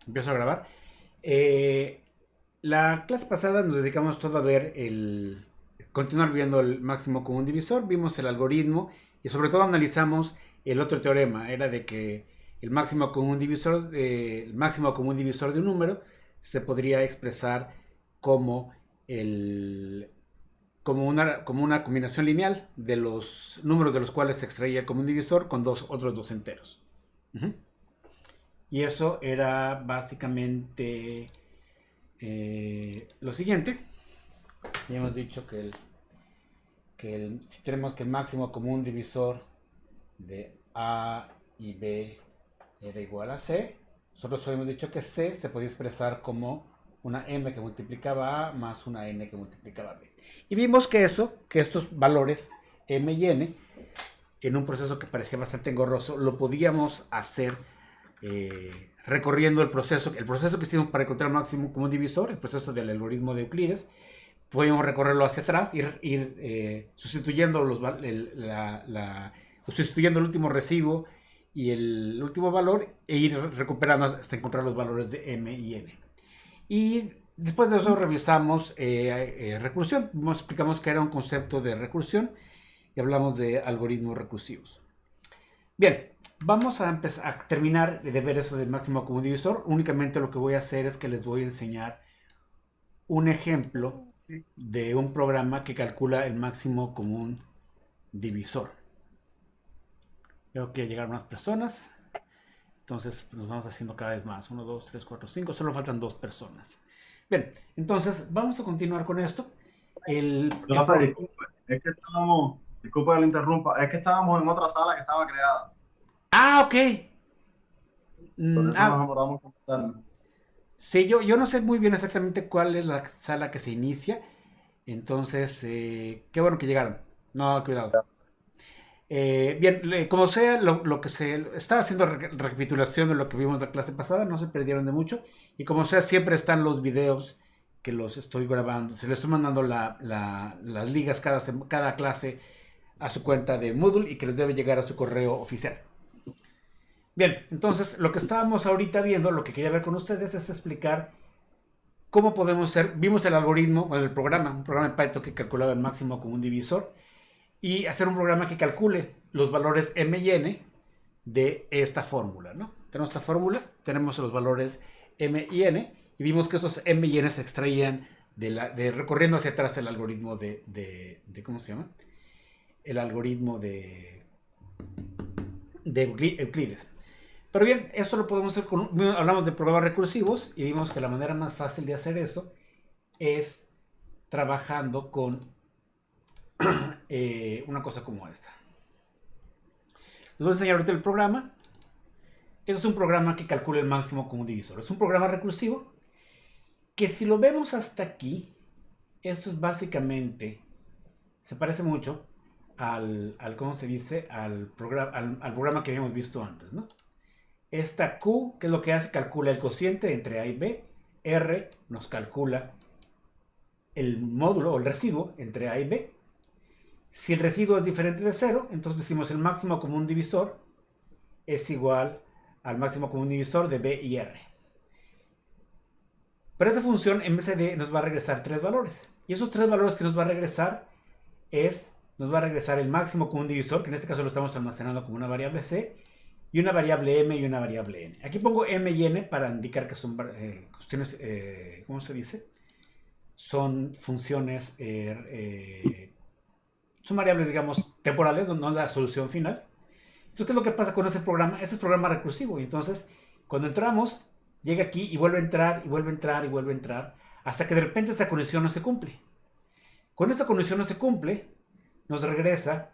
Empiezo a grabar. Eh, la clase pasada nos dedicamos todo a ver continuar viendo el máximo común divisor, vimos el algoritmo y sobre todo analizamos el otro teorema, era de que el máximo común divisor de un número se podría expresar como el, como una combinación lineal de los números de los cuales se extraía el común divisor con otros dos enteros. Ujú. Y eso era básicamente lo siguiente. Ya hemos dicho si tenemos que el máximo común divisor de A y B era igual a C, nosotros habíamos dicho que C se podía expresar como una M que multiplicaba A más una N que multiplicaba B. Y vimos que estos valores M y N, en un proceso que parecía bastante engorroso, lo podíamos hacer recorriendo el proceso que hicimos para encontrar el máximo común divisor, el proceso del algoritmo de Euclides. Podíamos recorrerlo hacia atrás, ir sustituyendo, sustituyendo el último residuo y el último valor e ir recuperando hasta encontrar los valores de M y N. Y después de eso revisamos recursión. Explicamos que era un concepto de recursión y hablamos de algoritmos recursivos. Bien, vamos a empezar a terminar de ver eso del máximo común divisor. Únicamente lo que voy a hacer es que les voy a enseñar un ejemplo de un programa que calcula el máximo común divisor. Veo que llegaron más personas. Entonces nos vamos haciendo cada vez más. 1, 2, 3, 4, 5. Solo faltan 2 personas. Bien, entonces vamos a continuar con esto. Rafa, disculpe, es que estábamos, disculpe que le interrumpa, es que estábamos en otra sala que estaba creada, Ah, ok. por eso nos Ah, demoramos en conectarnos. sí, yo no sé muy bien exactamente cuál es la sala que se inicia. Entonces, qué bueno que llegaron. No, cuidado. Bien, como sea, lo que se estaba haciendo recapitulación de lo que vimos la clase pasada, no se perdieron de mucho. Y como sea, siempre están los videos que los estoy grabando. Se les estoy mandando las ligas cada clase a su cuenta de Moodle y que les debe llegar a su correo oficial. Bien, entonces lo que estábamos ahorita viendo, lo que quería ver con ustedes es explicar cómo podemos hacer. Vimos el algoritmo, bueno, un programa de Python que calculaba el máximo común divisor y hacer un programa que calcule los valores m y n de esta fórmula, ¿no? Tenemos esta fórmula, tenemos los valores m y n y vimos que esos m y n se extraían recorriendo hacia atrás el algoritmo de ¿cómo se llama? El algoritmo de Euclides. Pero bien, eso lo podemos hacer hablamos de programas recursivos y vimos que la manera más fácil de hacer eso es trabajando con una cosa como esta. Les voy a enseñar ahorita el programa. Este es un programa que calcula el máximo común divisor. Es un programa recursivo que si lo vemos hasta aquí, esto es básicamente, se parece mucho ¿cómo se dice? Al programa que habíamos visto antes, ¿no? Esta Q, ¿qué es lo que hace? Calcula el cociente entre A y B. R nos calcula el módulo o el residuo entre A y B. Si el residuo es diferente de 0, entonces decimos el máximo común divisor es igual al máximo común divisor de B y R. Pero esta función en vez de nos va a regresar 3 valores. Y esos 3 valores que nos va a regresar nos va a regresar el máximo común divisor, que en este caso lo estamos almacenando como una variable C, y una variable M y una variable N. Aquí pongo M y N para indicar que son cuestiones, ¿cómo se dice? Son funciones, son variables, digamos, temporales, no la solución final. Entonces, ¿qué es lo que pasa con ese programa? Este es programa recursivo. Y entonces, cuando entramos, llega aquí y vuelve a entrar, y vuelve a entrar, y vuelve a entrar, hasta que de repente esta condición no se cumple. Cuando esta condición no se cumple, nos regresa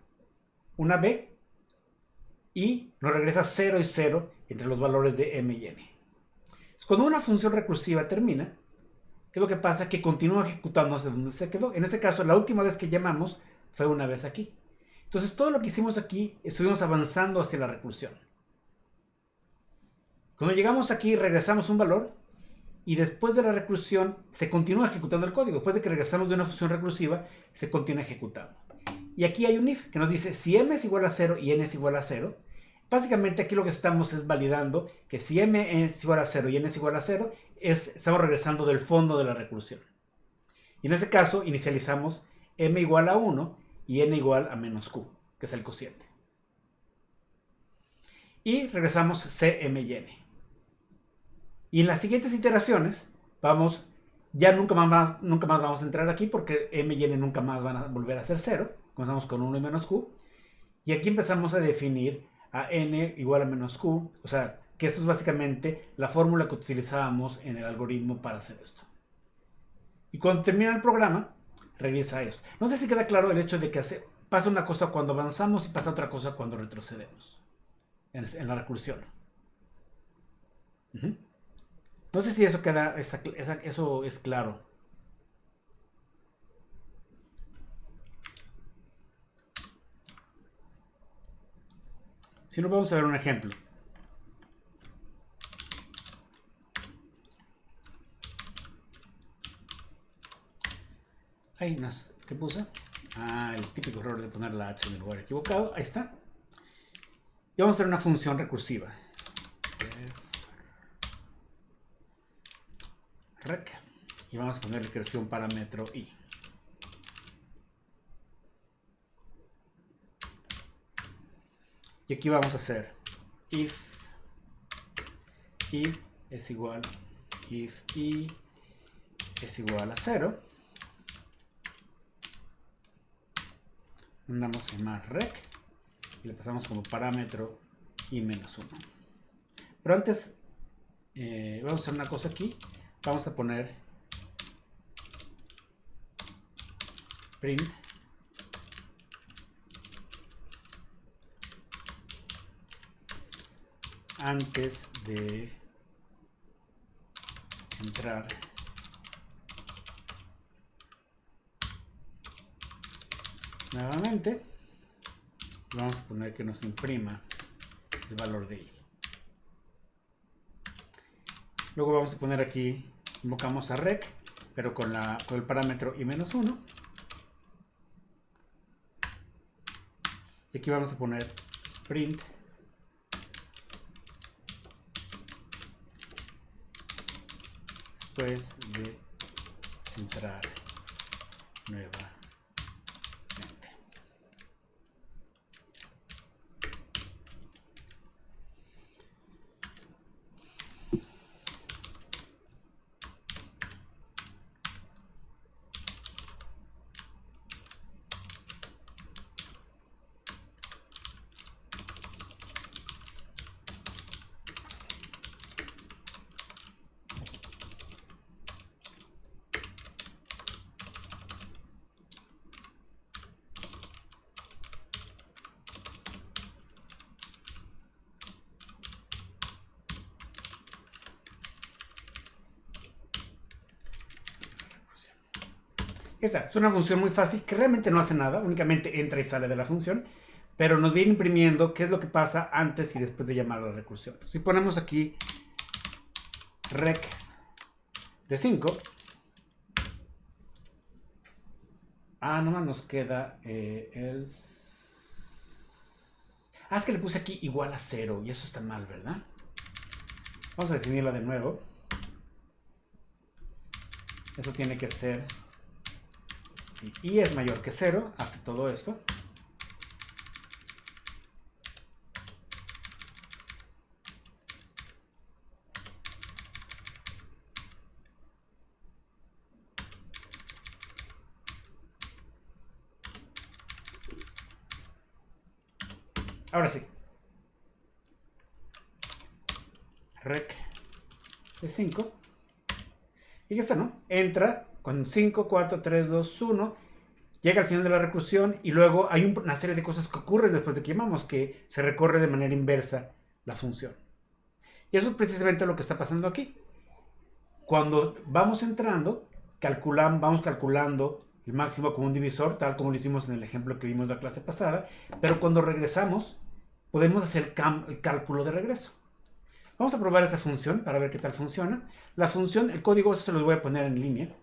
una B y nos regresa 0 y 0 entre los valores de M y N. Entonces, cuando una función recursiva termina, ¿qué es lo que pasa? Que continúa ejecutándose donde se quedó. En este caso, la última vez que llamamos fue una vez aquí. Entonces, todo lo que hicimos aquí, estuvimos avanzando hacia la recursión. Cuando llegamos aquí, regresamos un valor y después de la recursión se continúa ejecutando el código. Después de que regresamos de una función recursiva, se continúa ejecutando. Y aquí hay un if que nos dice si m es igual a 0 y n es igual a 0, Básicamente aquí lo que estamos es validando que si m es igual a 0 y n es igual a 0, estamos regresando del fondo de la recursión. Y en ese caso inicializamos m igual a 1 y n igual a menos q, que es el cociente. Y regresamos cm y n. Y en las siguientes iteraciones ya nunca más vamos a entrar aquí porque m y n nunca más van a volver a ser 0. Comenzamos con 1 y menos q. Y aquí empezamos a definir a n igual a menos q. O sea, que esto es básicamente la fórmula que utilizábamos en el algoritmo para hacer esto. Y cuando termina el programa, regresa a esto. No sé si queda claro el hecho de que pasa una cosa cuando avanzamos y pasa otra cosa cuando retrocedemos en la recursión. No sé si eso queda, eso es claro. Si no, vamos a ver un ejemplo. Ay, no, ¿qué puse? Ah, el típico error de poner la h en el lugar equivocado. Ahí está. Y vamos a hacer una función recursiva. Rec. Y vamos a ponerle que recibe un parámetro i. Y aquí vamos a hacer if i es igual a 0. Mandamos llamar rec y le pasamos como parámetro i menos 1. Pero antes vamos a hacer una cosa aquí. Vamos a poner print antes de entrar nuevamente. Vamos a poner que nos imprima el valor de i. Luego vamos a poner aquí, invocamos a rec, pero con el parámetro i menos 1. Y aquí vamos a poner print después de entrar nuevamente. Esta es una función muy fácil que realmente no hace nada, únicamente entra y sale de la función, pero nos viene imprimiendo qué es lo que pasa antes y después de llamar a la recursión. Si ponemos aquí rec de 5, nomás nos queda el... es que le puse aquí igual a 0 y eso está mal, ¿verdad? Vamos a definirla de nuevo. Eso tiene que ser... Si i es mayor que 0, hace todo esto. Ahora sí. Rec de 5. Y ya está, ¿no? Entra con 5, 4, 3, 2, 1. Llega al final de la recursión y luego hay una serie de cosas que ocurren después de que llamamos, que se recorre de manera inversa la función. Y eso es precisamente lo que está pasando aquí. Cuando vamos entrando, vamos calculando el máximo como un divisor, tal como lo hicimos en el ejemplo que vimos la clase pasada, pero cuando regresamos, podemos hacer el cálculo de regreso. Vamos a probar esa función para ver qué tal funciona. La función, el código, eso se los voy a poner en línea.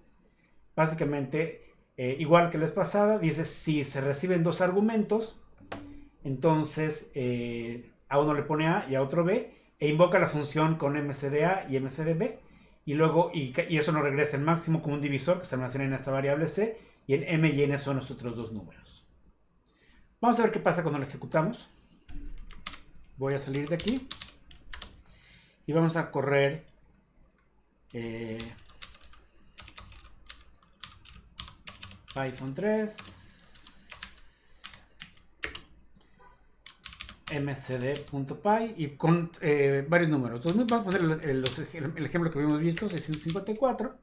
Básicamente, igual que la vez pasada, dice si se reciben dos argumentos, entonces a uno le pone A y a otro B, e invoca la función con mcda y mcdb, y luego, y eso nos regresa el máximo como un divisor que se almacena en esta variable C, y en m y n son los otros dos números. Vamos a ver qué pasa cuando lo ejecutamos. Voy a salir de aquí y vamos a correr Python 3 mcd.py y con varios números. Entonces vamos a poner el ejemplo que habíamos visto, 654.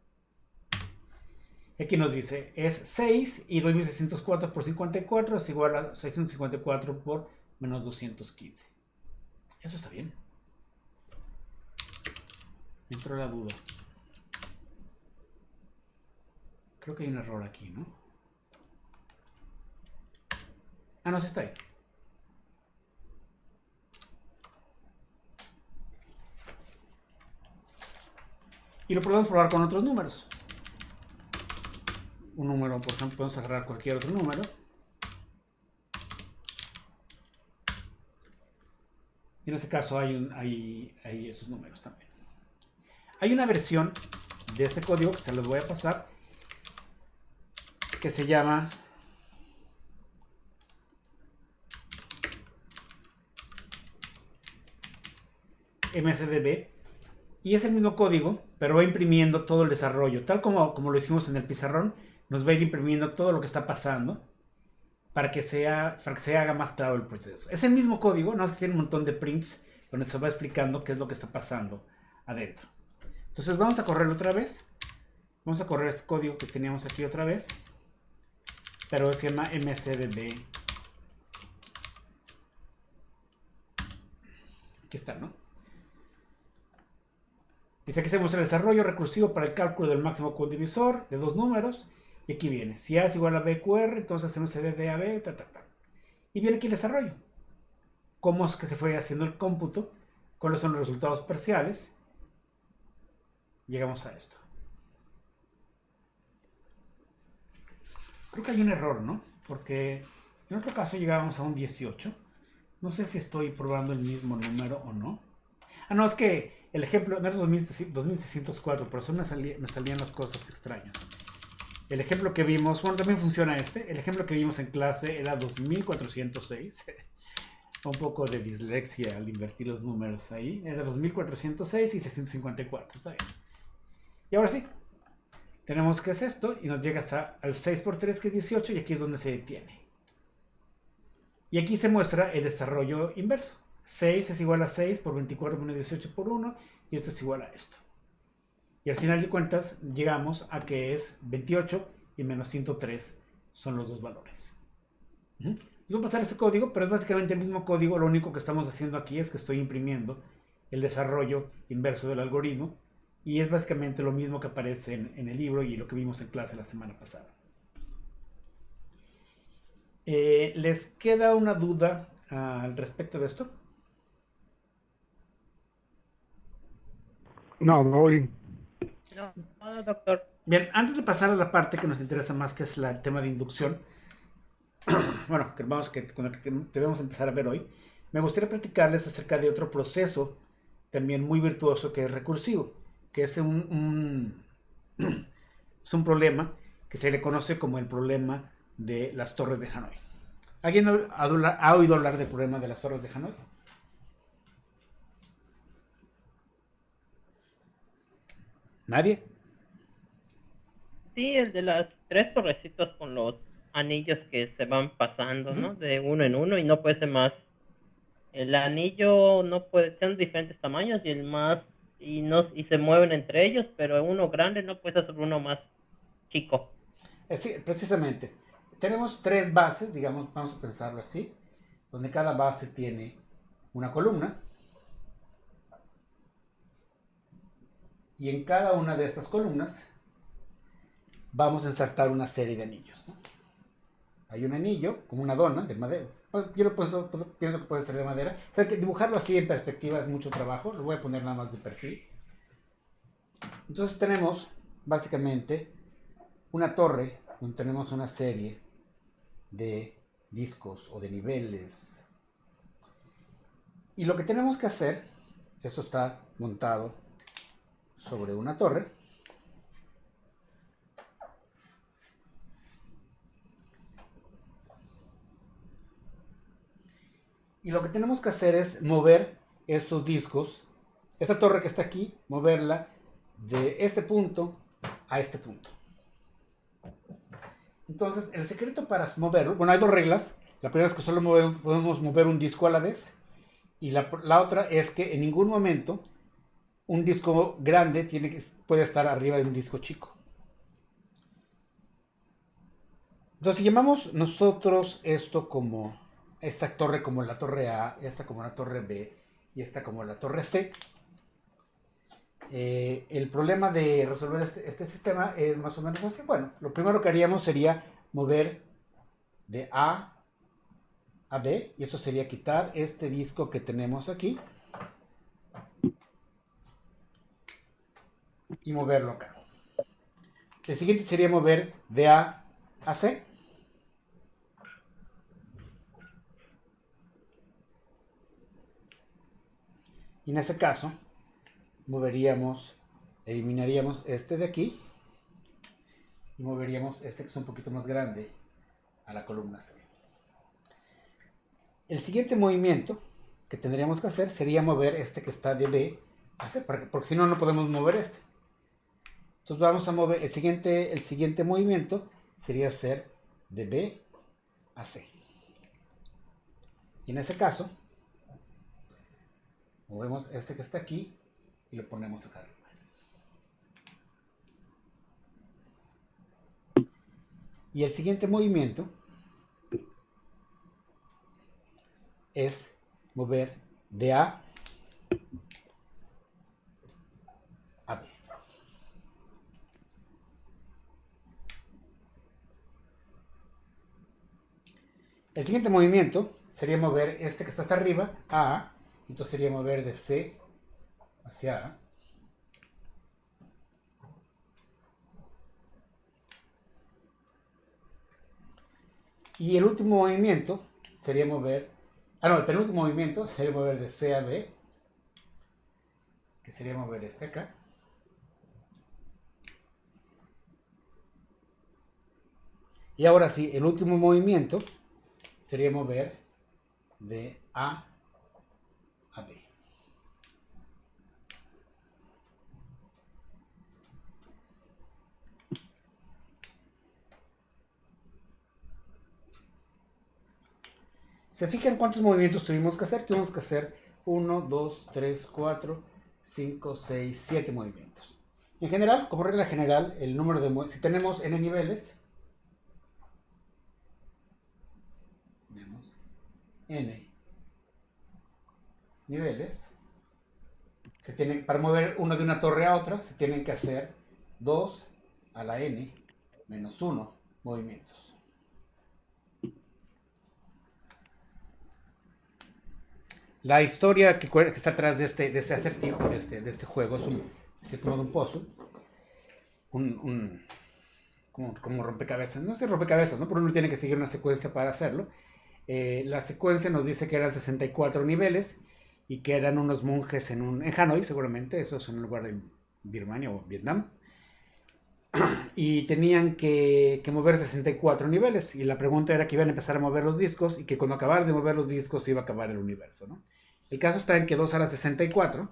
Aquí nos dice, es 6 y 2604 por 54 es igual a 654 por menos 215. Eso está bien. Me entró la duda. Creo que hay un error aquí, ¿no? Ah, no, sí está ahí. Y lo podemos probar con otros números. Un número, por ejemplo, podemos agarrar cualquier otro número. Y en este caso hay esos números también. Hay una versión de este código que se los voy a pasar, que se llama MSDB, y es el mismo código, pero va imprimiendo todo el desarrollo, tal como lo hicimos en el pizarrón. Nos va a ir imprimiendo todo lo que está pasando para que se haga más claro el proceso. Es el mismo código, no es que tiene un montón de prints donde se va explicando qué es lo que está pasando adentro. Entonces vamos a correrlo otra vez. Vamos a correr este código que teníamos aquí otra vez, pero se llama MSDB. Aquí está, ¿no? Dice que se muestra el desarrollo recursivo para el cálculo del máximo codivisor de dos números. Y aquí viene, si A es igual a BQR, entonces MSDB a B, y viene aquí el desarrollo. Cómo es que se fue haciendo el cómputo, cuáles son los resultados parciales. Llegamos a esto. Creo que hay un error, ¿no? Porque en otro caso llegábamos a un 18. No sé si estoy probando el mismo número o no. Ah, no, es que el ejemplo no era 2604, por eso me salían las cosas extrañas. El ejemplo que vimos, bueno, también funciona este. El ejemplo que vimos en clase era 2406. Un poco de dislexia al invertir los números ahí. Era 2406 y 654, está bien. Y ahora sí, tenemos que es esto y nos llega hasta el 6 por 3, que es 18, y aquí es donde se detiene. Y aquí se muestra el desarrollo inverso. 6 es igual a 6 por 24 menos 18 por 1, y esto es igual a esto. Y al final de cuentas llegamos a que es 28 y menos 103 son los dos valores. Voy a pasar ese código, pero es básicamente el mismo código. Lo único que estamos haciendo aquí es que estoy imprimiendo el desarrollo inverso del algoritmo, y es básicamente lo mismo que aparece en el libro y lo que vimos en clase la semana pasada. ¿Les queda una duda al respecto de esto? No, voy. No, doctor. Bien, antes de pasar a la parte que nos interesa más, que es el tema de inducción, bueno, con el que debemos empezar a ver hoy, me gustaría platicarles acerca de otro proceso también muy virtuoso que es recursivo, que es es un problema que se le conoce como el problema de las torres de Hanoi. ¿Alguien ha oído hablar del problema de las torres de Hanoi? ¿Nadie? Sí, el de las tres torrecitos con los anillos que se van pasando, ¿no? De uno en uno, y no puede ser más. El anillo no puede ser de diferentes tamaños, y el más y se mueven entre ellos, pero uno grande no puede ser uno más chico. Sí, precisamente. Tenemos tres bases, digamos, vamos a pensarlo así, donde cada base tiene una columna, y en cada una de estas columnas vamos a insertar una serie de anillos, ¿no? Hay un anillo, como una dona de madera. Yo pienso que puede ser de madera. O sea, que dibujarlo así en perspectiva es mucho trabajo. Lo voy a poner nada más de perfil. Entonces tenemos básicamente una torre donde tenemos una serie de discos o de niveles. Y lo que tenemos que hacer, esto está montado sobre una torre. Y lo que tenemos que hacer es mover estos discos, esta torre que está aquí, moverla de este punto a este punto. Entonces, el secreto para moverlo, bueno, hay dos reglas. La primera es que solo podemos mover un disco a la vez. Y la otra es que en ningún momento un disco grande puede estar arriba de un disco chico. Entonces, si llamamos nosotros esto como esta torre como la torre A, esta como la torre B y esta como la torre C, el problema de resolver este sistema es más o menos así. Bueno, lo primero que haríamos sería mover de A a B, y eso sería quitar este disco que tenemos aquí y moverlo acá. El siguiente sería mover de A a C. Y en ese caso, eliminaríamos este de aquí y moveríamos este que es un poquito más grande a la columna C. El siguiente movimiento que tendríamos que hacer sería mover este que está de B a C, porque si no, no podemos mover este. Entonces vamos a mover, el siguiente movimiento sería hacer de B a C. Y en ese caso, movemos este que está aquí y lo ponemos acá arriba. Y el siguiente movimiento es mover de A a B. El siguiente movimiento sería mover este que está hasta arriba a A. Entonces sería mover de C hacia A. Y el último movimiento sería mover... el penúltimo movimiento sería mover de C a B. Que sería mover este acá. Y ahora sí, el último movimiento sería mover de A a B. ¿Se fijan cuántos movimientos tuvimos que hacer? Tuvimos que hacer 1, 2, 3, 4, 5, 6, 7 movimientos. En general, como regla general, el número de movimientos, si tenemos n niveles, n niveles, para mover uno de una torre a otra, se tienen que hacer 2 a la n menos 1 movimientos. La historia que está atrás de este acertijo, de este juego, es un puzzle, como rompecabezas. No sé rompecabezas, ¿no? Pero uno tiene que seguir una secuencia para hacerlo. La secuencia nos dice que eran 64 niveles y que eran unos monjes en Hanoi, seguramente, eso es en un lugar de Birmania o Vietnam. Y tenían que mover 64 niveles. Y la pregunta era que iban a empezar a mover los discos y que cuando acabaran de mover los discos se iba a acabar el universo, ¿no? El caso está en que 2 a la 64,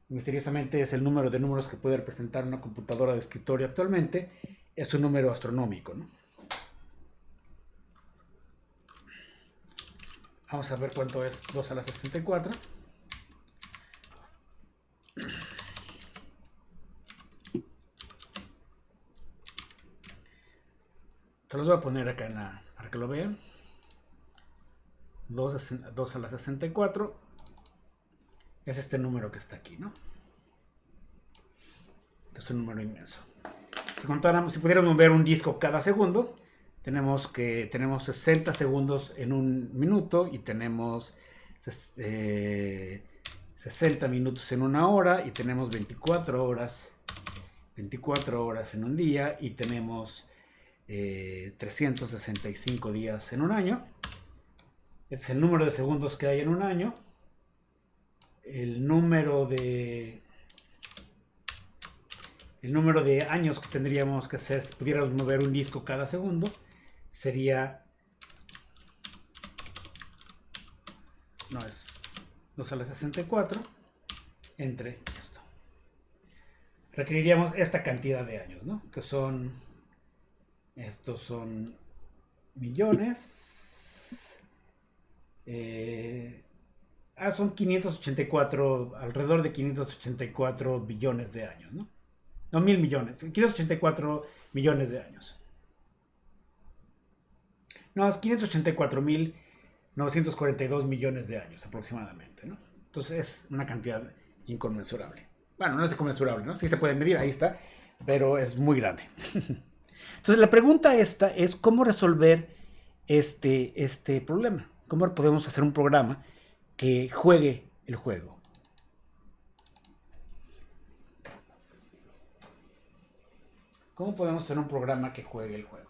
misteriosamente es el número de números que puede representar una computadora de escritorio actualmente, es un número astronómico, ¿no? Vamos a ver cuánto es 2 a la 64. Se los voy a poner acá para que lo vean. 2 a la 64 es este número que está aquí, ¿no? Es un número inmenso. Si pudiéramos ver un disco cada segundo, tenemos 60 segundos en un minuto y tenemos 60 minutos en una hora y tenemos 24 horas en un día y tenemos 365 días en un año. Este es el número de segundos que hay en un año. El número de años que tendríamos que hacer si pudiéramos mover un disco cada segundo sería, no sale 64 entre esto. Requeriríamos esta cantidad de años, ¿no? Que son, estos son millones. Son 584, alrededor de 584 billones de años, ¿no? No, 1.000 millones, 584 millones de años. No, es 584.942 millones de años aproximadamente, ¿no? Entonces es una cantidad inconmensurable. Bueno, no es inconmensurable, ¿no? Sí se puede medir, ahí está, pero es muy grande. Entonces la pregunta esta es cómo resolver este problema. ¿Cómo podemos hacer un programa que juegue el juego? ¿Cómo podemos hacer un programa que juegue el juego?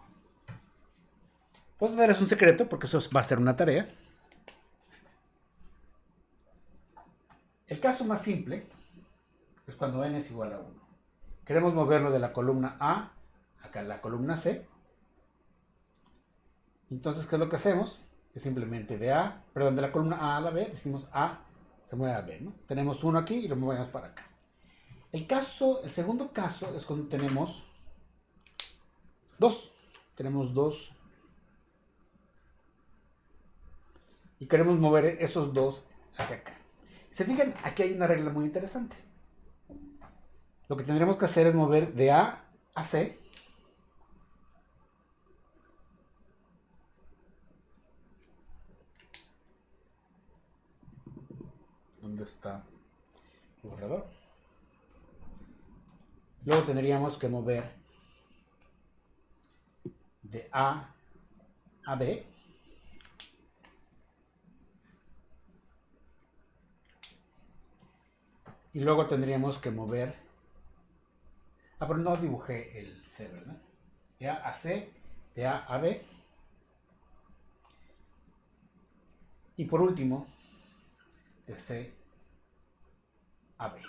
Pues darles un secreto, porque eso va a ser una tarea. El caso más simple es cuando n es igual a 1. Queremos moverlo de la columna A a la columna C. Entonces, ¿qué es lo que hacemos? Es simplemente de la columna A a la B, decimos A se mueve a B, ¿no? Tenemos 1 aquí y lo movemos para acá. El segundo caso es cuando tenemos 2. Tenemos 2. Y queremos mover esos 2 hacia acá. Se fijan, aquí hay una regla muy interesante. Lo que tendremos que hacer es mover de A a C. ¿Dónde está el borrador? Luego tendríamos que mover de A a B. Y luego tendríamos que mover... pero no dibujé el C, ¿verdad? De A a C, de A a B. Y por último, de C a B.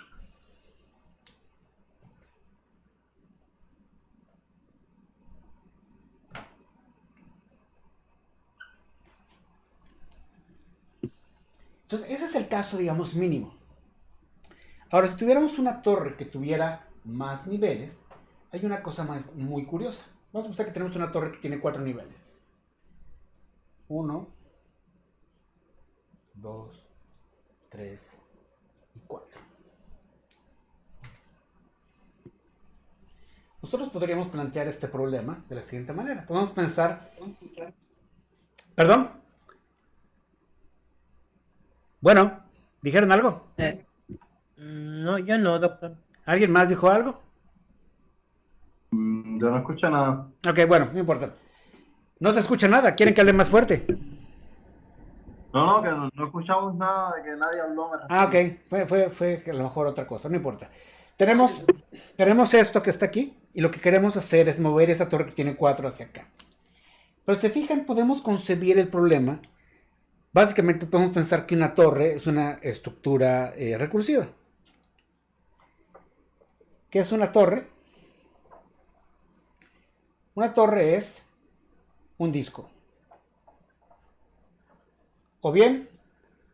Entonces, ese es el caso, digamos, mínimo. Ahora, si tuviéramos una torre que tuviera más niveles, hay una cosa muy curiosa. Vamos a pensar que tenemos una torre que tiene 4 niveles. 1, 2, 3 y 4. Nosotros podríamos plantear este problema de la siguiente manera. Podemos pensar... ¿Perdón? Bueno, ¿dijeron algo? No, yo no, doctor. ¿Alguien más dijo algo? Yo no escucho nada. Ok, bueno, no importa. No se escucha nada, ¿quieren que hable más fuerte? No, que no escuchamos nada de que nadie habló. Ok, fue a lo mejor otra cosa, no importa. Tenemos esto que está aquí y lo que queremos hacer es mover esa torre que tiene 4 hacia acá. Pero si se fijan, podemos concebir el problema. Básicamente podemos pensar que una torre es una estructura recursiva. ¿Qué es una torre? Una torre es un disco. O bien,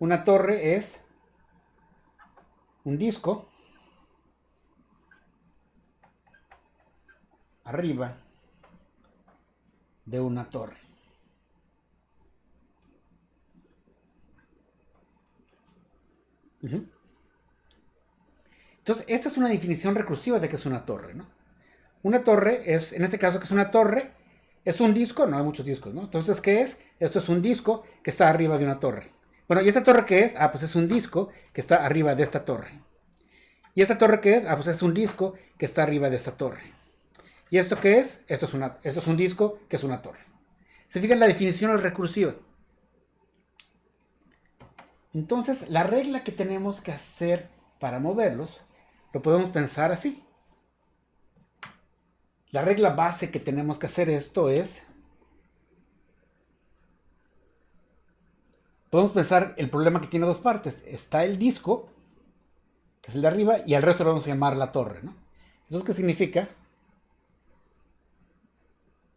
una torre es un disco arriba de una torre. Entonces, esta es una definición recursiva de que es una torre, ¿no? Una torre es, en este caso, que es una torre, es un disco, no hay muchos discos, ¿no? Entonces, ¿qué es? Esto es un disco que está arriba de una torre. Bueno, ¿y esta torre qué es? Pues es un disco que está arriba de esta torre. ¿Y esta torre qué es? Pues es un disco que está arriba de esta torre. ¿Y esto qué es? Esto es un disco que es una torre. ¿Se fijan? La definición es recursiva. Entonces, la regla que tenemos que hacer para moverlos, lo podemos pensar así. La regla base que tenemos que hacer esto es podemos pensar el problema que tiene dos partes. Está el disco, que es el de arriba, y al resto lo vamos a llamar la torre, ¿no? Entonces, ¿qué significa?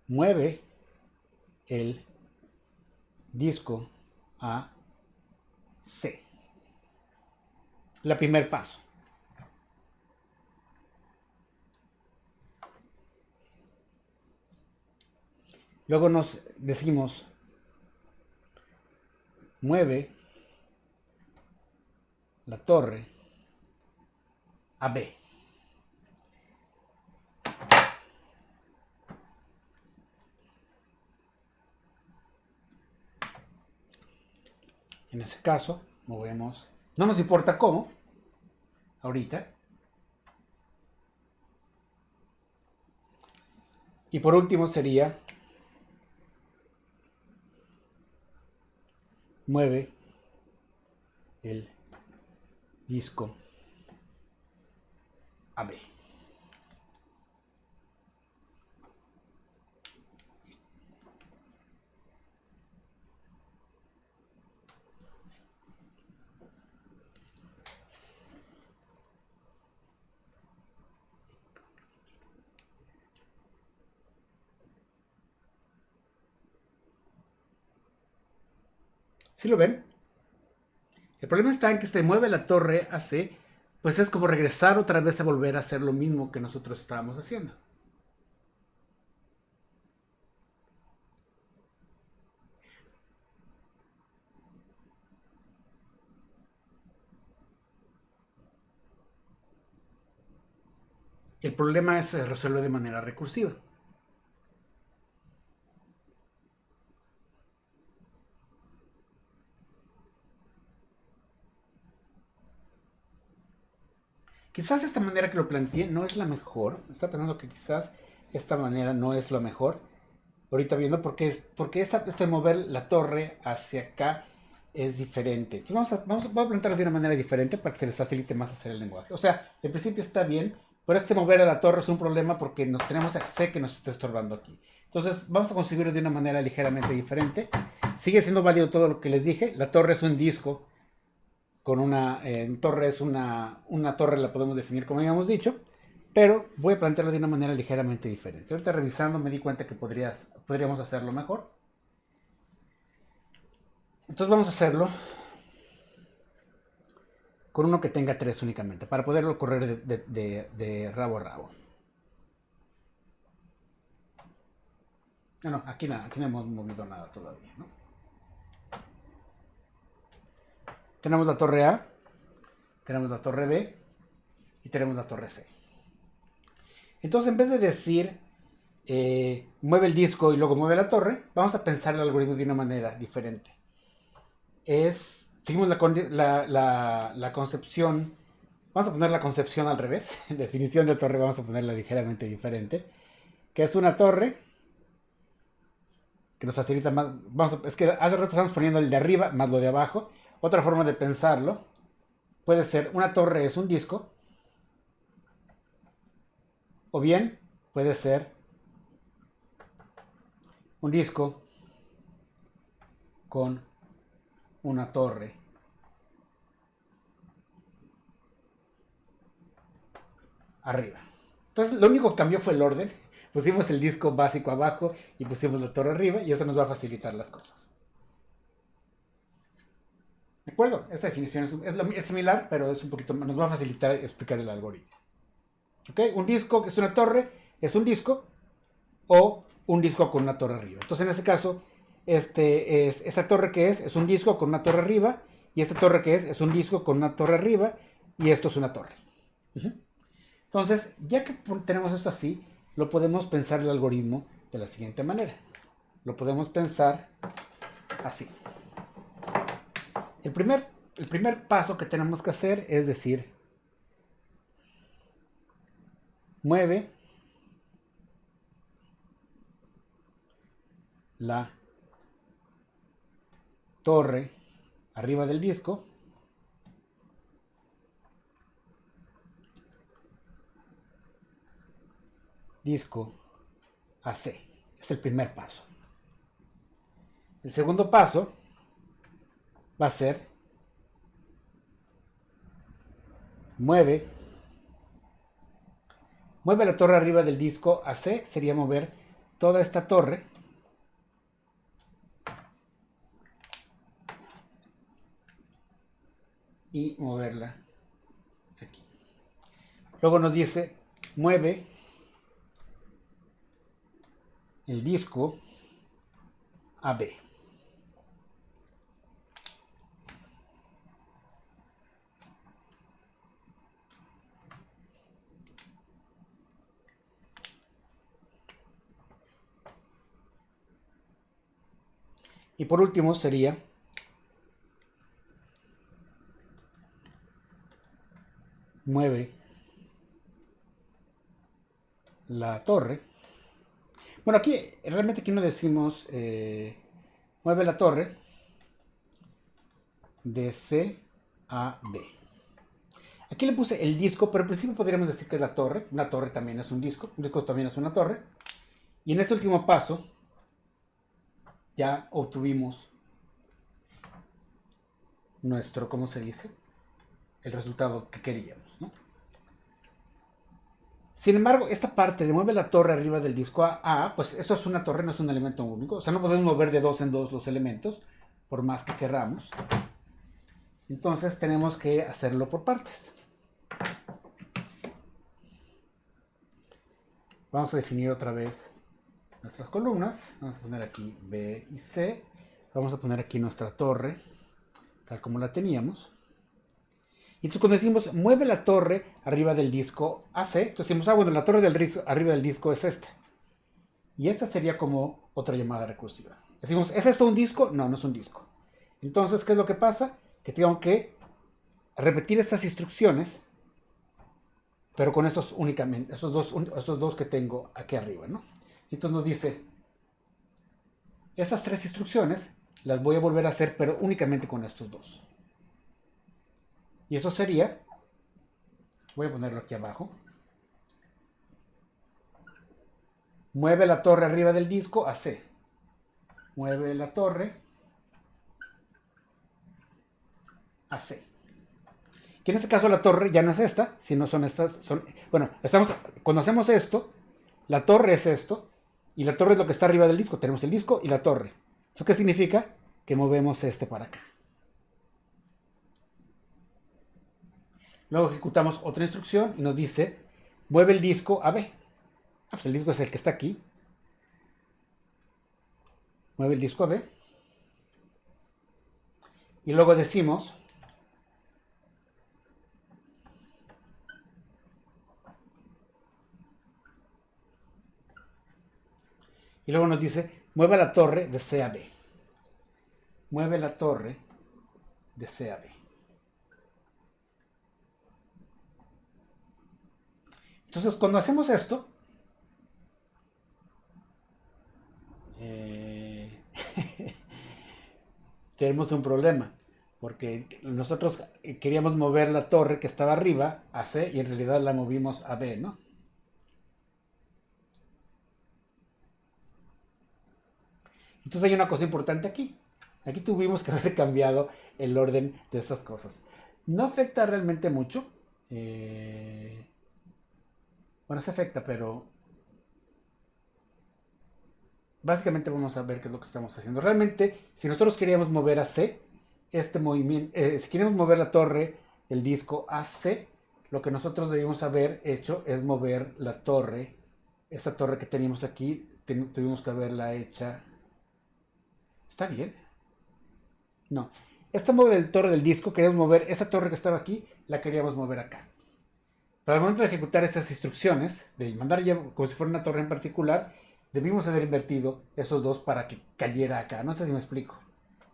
Mueve el disco a C. El primer paso. Luego nos decimos, mueve la torre a B. En ese caso, movemos, no nos importa cómo, ahorita. Y por último sería, mueve el disco a B. ¿Sí lo ven? El problema está en que se mueve la torre a C, pues es como regresar otra vez a volver a hacer lo mismo que nosotros estábamos haciendo. El problema se resuelve de manera recursiva. Quizás esta manera que lo planteé no es la mejor. Está pensando que quizás esta manera no es lo mejor. Ahorita viendo porque esta mover la torre hacia acá es diferente. Entonces vamos a plantearlo de una manera diferente para que se les facilite más hacer el lenguaje. O sea, en principio está bien, pero mover a la torre es un problema porque tenemos a C que nos está estorbando aquí. Entonces vamos a concebirlo de una manera ligeramente diferente. Sigue siendo válido todo lo que les dije. La torre es un disco con una torre, es una torre, la podemos definir como habíamos dicho, pero voy a plantearlo de una manera ligeramente diferente. Ahorita revisando me di cuenta que podríamos hacerlo mejor. Entonces vamos a hacerlo con uno que tenga 3 únicamente, para poderlo correr de rabo a rabo. No, aquí nada, aquí no hemos movido nada todavía, ¿no? Tenemos la torre A, tenemos la torre B y tenemos la torre C. Entonces, en vez de decir mueve el disco y luego mueve la torre, vamos a pensar el algoritmo de una manera diferente. Seguimos la concepción, vamos a poner la concepción al revés, definición de torre vamos a ponerla ligeramente diferente, que es una torre que nos facilita más, es que hace rato estamos poniendo el de arriba más lo de abajo. Otra forma de pensarlo puede ser una torre es un disco, o bien puede ser un disco con una torre arriba. Entonces lo único que cambió fue el orden. Pusimos el disco básico abajo y pusimos la torre arriba y eso nos va a facilitar las cosas. ¿De acuerdo? Esta definición es similar, pero es un poquito, nos va a facilitar explicar el algoritmo. ¿Ok? Un disco que es una torre, es un disco, o un disco con una torre arriba. Entonces, en este caso, esta torre que es un disco con una torre arriba, y esta torre que es un disco con una torre arriba, y esto es una torre. Entonces, ya que tenemos esto así, lo podemos pensar el algoritmo de la siguiente manera. Lo podemos pensar así. El primer paso que tenemos que hacer es decir, mueve la torre arriba del disco a C. Es el primer paso. El segundo paso va a ser mueve la torre arriba del disco a C, sería mover toda esta torre y moverla aquí. Luego nos dice mueve el disco a B. Y por último sería mueve la torre. Bueno, realmente no decimos mueve la torre de C a B. Aquí le puse el disco, pero al principio podríamos decir que es la torre. Una torre también es un disco también es una torre. Y en este último paso ya obtuvimos nuestro, ¿cómo se dice? El resultado que queríamos, ¿no? Sin embargo, esta parte de mueve la torre arriba del disco A, pues esto es una torre, no es un elemento único. O sea, no podemos mover de dos en dos los elementos, por más que queramos. Entonces tenemos que hacerlo por partes. Vamos a definir otra vez nuestras columnas. Vamos a poner aquí B y C. Vamos a poner aquí nuestra torre, tal como la teníamos. Y entonces cuando decimos mueve la torre arriba del disco AC, entonces decimos, bueno, la torre arriba del disco es esta. Y esta sería como otra llamada recursiva. Decimos, ¿es esto un disco? No, no es un disco. Entonces, ¿qué es lo que pasa? Que tengo que repetir esas instrucciones, pero con esos únicamente, esos dos que tengo aquí arriba, ¿no? Entonces nos dice, esas tres instrucciones las voy a volver a hacer, pero únicamente con estos dos. Y eso sería, voy a ponerlo aquí abajo, mueve la torre arriba del disco a C. Mueve la torre a C. Que en este caso la torre ya no es esta, sino son estas. Bueno, cuando hacemos esto, la torre es esto, y la torre es lo que está arriba del disco. Tenemos el disco y la torre. ¿Eso qué significa? Que movemos este para acá. Luego ejecutamos otra instrucción y nos dice, mueve el disco a B. Pues el disco es el que está aquí. Mueve el disco a B. Y luego decimos, y luego nos dice, mueve la torre de C a B. Mueve la torre de C a B. Entonces, cuando hacemos esto, tenemos un problema, porque nosotros queríamos mover la torre que estaba arriba a C y en realidad la movimos a B, ¿no? Entonces hay una cosa importante aquí. Aquí tuvimos que haber cambiado el orden de estas cosas. No afecta realmente mucho. Bueno, se afecta, pero básicamente vamos a ver qué es lo que estamos haciendo. Realmente, si nosotros queríamos mover a C, este movimiento, si queremos mover la torre, el disco a C, lo que nosotros debimos haber hecho es mover la torre, esta torre que teníamos aquí, tuvimos que haberla hecha. ¿Está bien? No. Esta torre del disco, queríamos mover esa torre que estaba aquí, la queríamos mover acá. Para el momento de ejecutar esas instrucciones, de mandar ya como si fuera una torre en particular, debimos haber invertido esos dos para que cayera acá. No sé si me explico.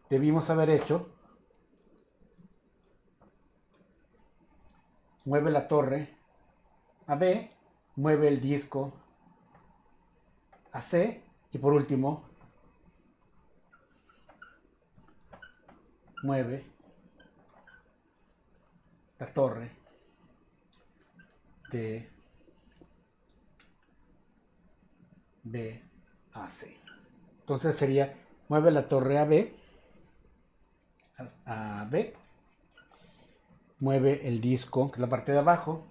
Debimos haber hecho, mueve la torre a B, mueve el disco a C y por último, mueve la torre de B a C. Entonces sería, mueve la torre a B, a B. Mueve el disco, que es la parte de abajo,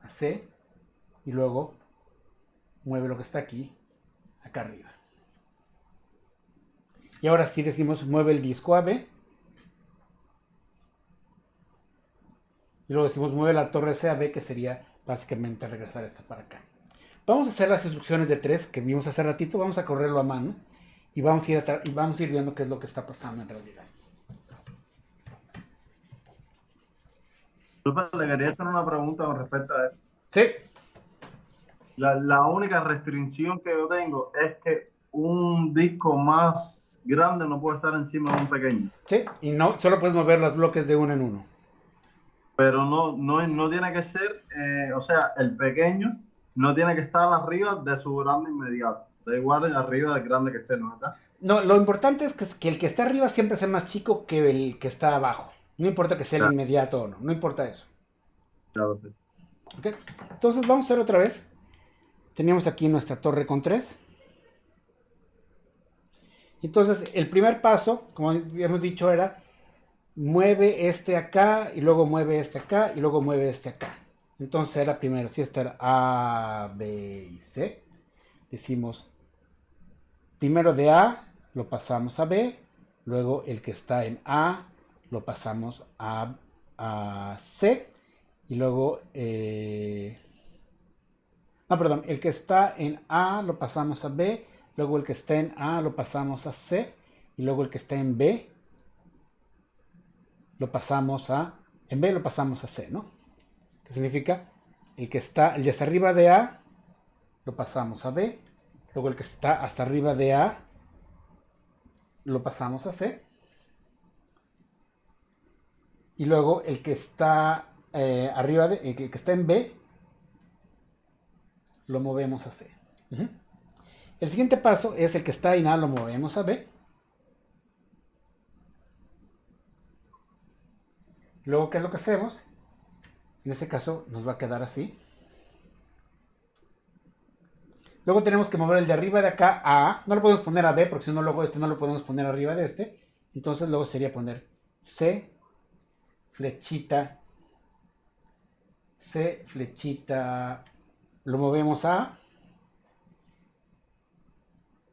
a C. Y luego mueve lo que está aquí, acá arriba. Y ahora sí decimos, mueve el disco a B. Y luego decimos, mueve la torre C a B, que sería básicamente regresar esta para acá. Vamos a hacer las instrucciones de 3 que vimos hace ratito. Vamos a correrlo a mano. Y vamos a ir viendo qué es lo que está pasando en realidad. Le quería hacer una pregunta con respecto a eso. Sí, La única restricción que yo tengo es que un disco más grande no puede estar encima de un pequeño. sí. Y no, solo puedes mover los bloques de uno en uno. Pero no tiene que ser, o sea, el pequeño no tiene que estar arriba de su grande inmediato. Da igual arriba del grande que esté, ¿no? ¿Verdad? No, lo importante es que el que está arriba siempre sea más chico que el que está abajo. No importa que sea el Claro, inmediato o no. No importa eso. claro, sí. ¿Ok? Entonces vamos a hacer otra vez. Teníamos aquí nuestra torre con 3. Entonces el primer paso, como habíamos dicho, era mueve este acá y luego mueve este acá y luego mueve este acá. Entonces era primero, si esta era A, B y C, decimos primero de A lo pasamos a B, luego el que está en A lo pasamos a C y luego no, perdón, el que está en A lo pasamos a B, luego el que está en A lo pasamos a C y luego el que está en B lo pasamos en B lo pasamos a C, ¿no? ¿Qué significa? El de hasta arriba de A lo pasamos a B, luego el que está hasta arriba de A lo pasamos a C, y luego el que está el que está en B lo movemos a C. Uh-huh. El siguiente paso es el que está en A lo movemos a B. Luego, ¿qué es lo que hacemos? En este caso nos va a quedar así. Luego tenemos que mover el de arriba de acá a A. No lo podemos poner a B porque si no luego este no lo podemos poner arriba de este. Entonces luego sería poner C, flechita, C, flechita, lo movemos a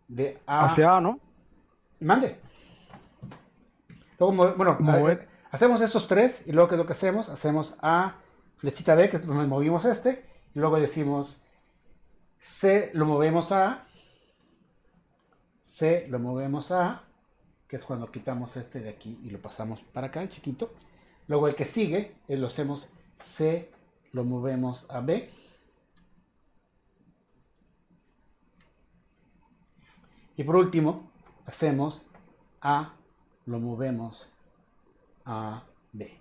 de A. Hacia A, ¿no? Mande. Luego, bueno, Mover. hacemos estos tres y luego ¿qué es lo que hacemos? Hacemos A, flechita B, que es donde movimos este. Y luego decimos C, lo movemos a C, lo movemos a que es cuando quitamos este de aquí y lo pasamos para acá, el chiquito. Luego el que sigue, lo hacemos C, lo movemos a B. Y por último, hacemos A, lo movemos a B.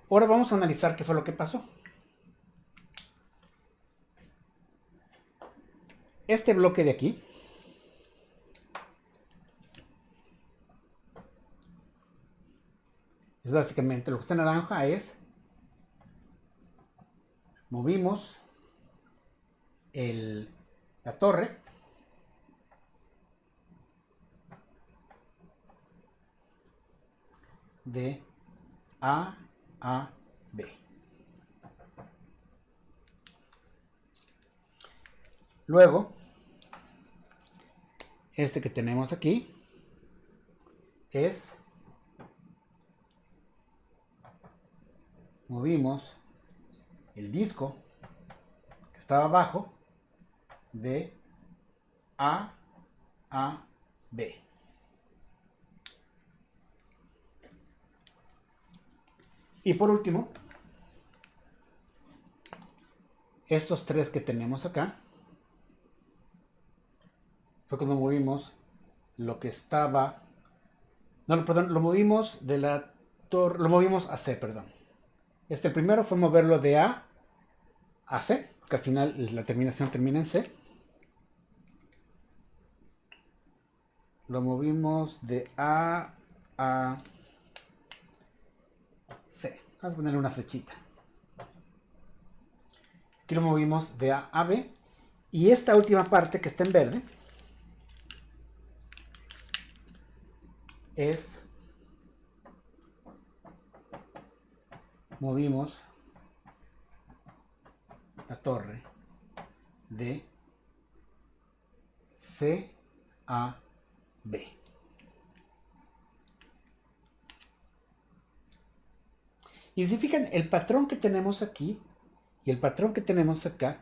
Ahora vamos a analizar qué fue lo que pasó. Este bloque de aquí es básicamente lo que está en naranja, es movimos la torre de A a B. Luego, este que tenemos aquí es movimos el disco que estaba abajo de A a B. Y por último, estos tres que tenemos acá, fue cuando movimos lo que estaba, no, perdón, lo movimos de la torre, lo movimos a C, perdón. El primero fue moverlo de A a C, porque al final la terminación termina en C. Lo movimos de A a C. Vamos a ponerle una flechita. Aquí lo movimos de A a B. Y esta última parte que está en verde es, movimos la torre de C a B. Y si fijan, el patrón que tenemos aquí y el patrón que tenemos acá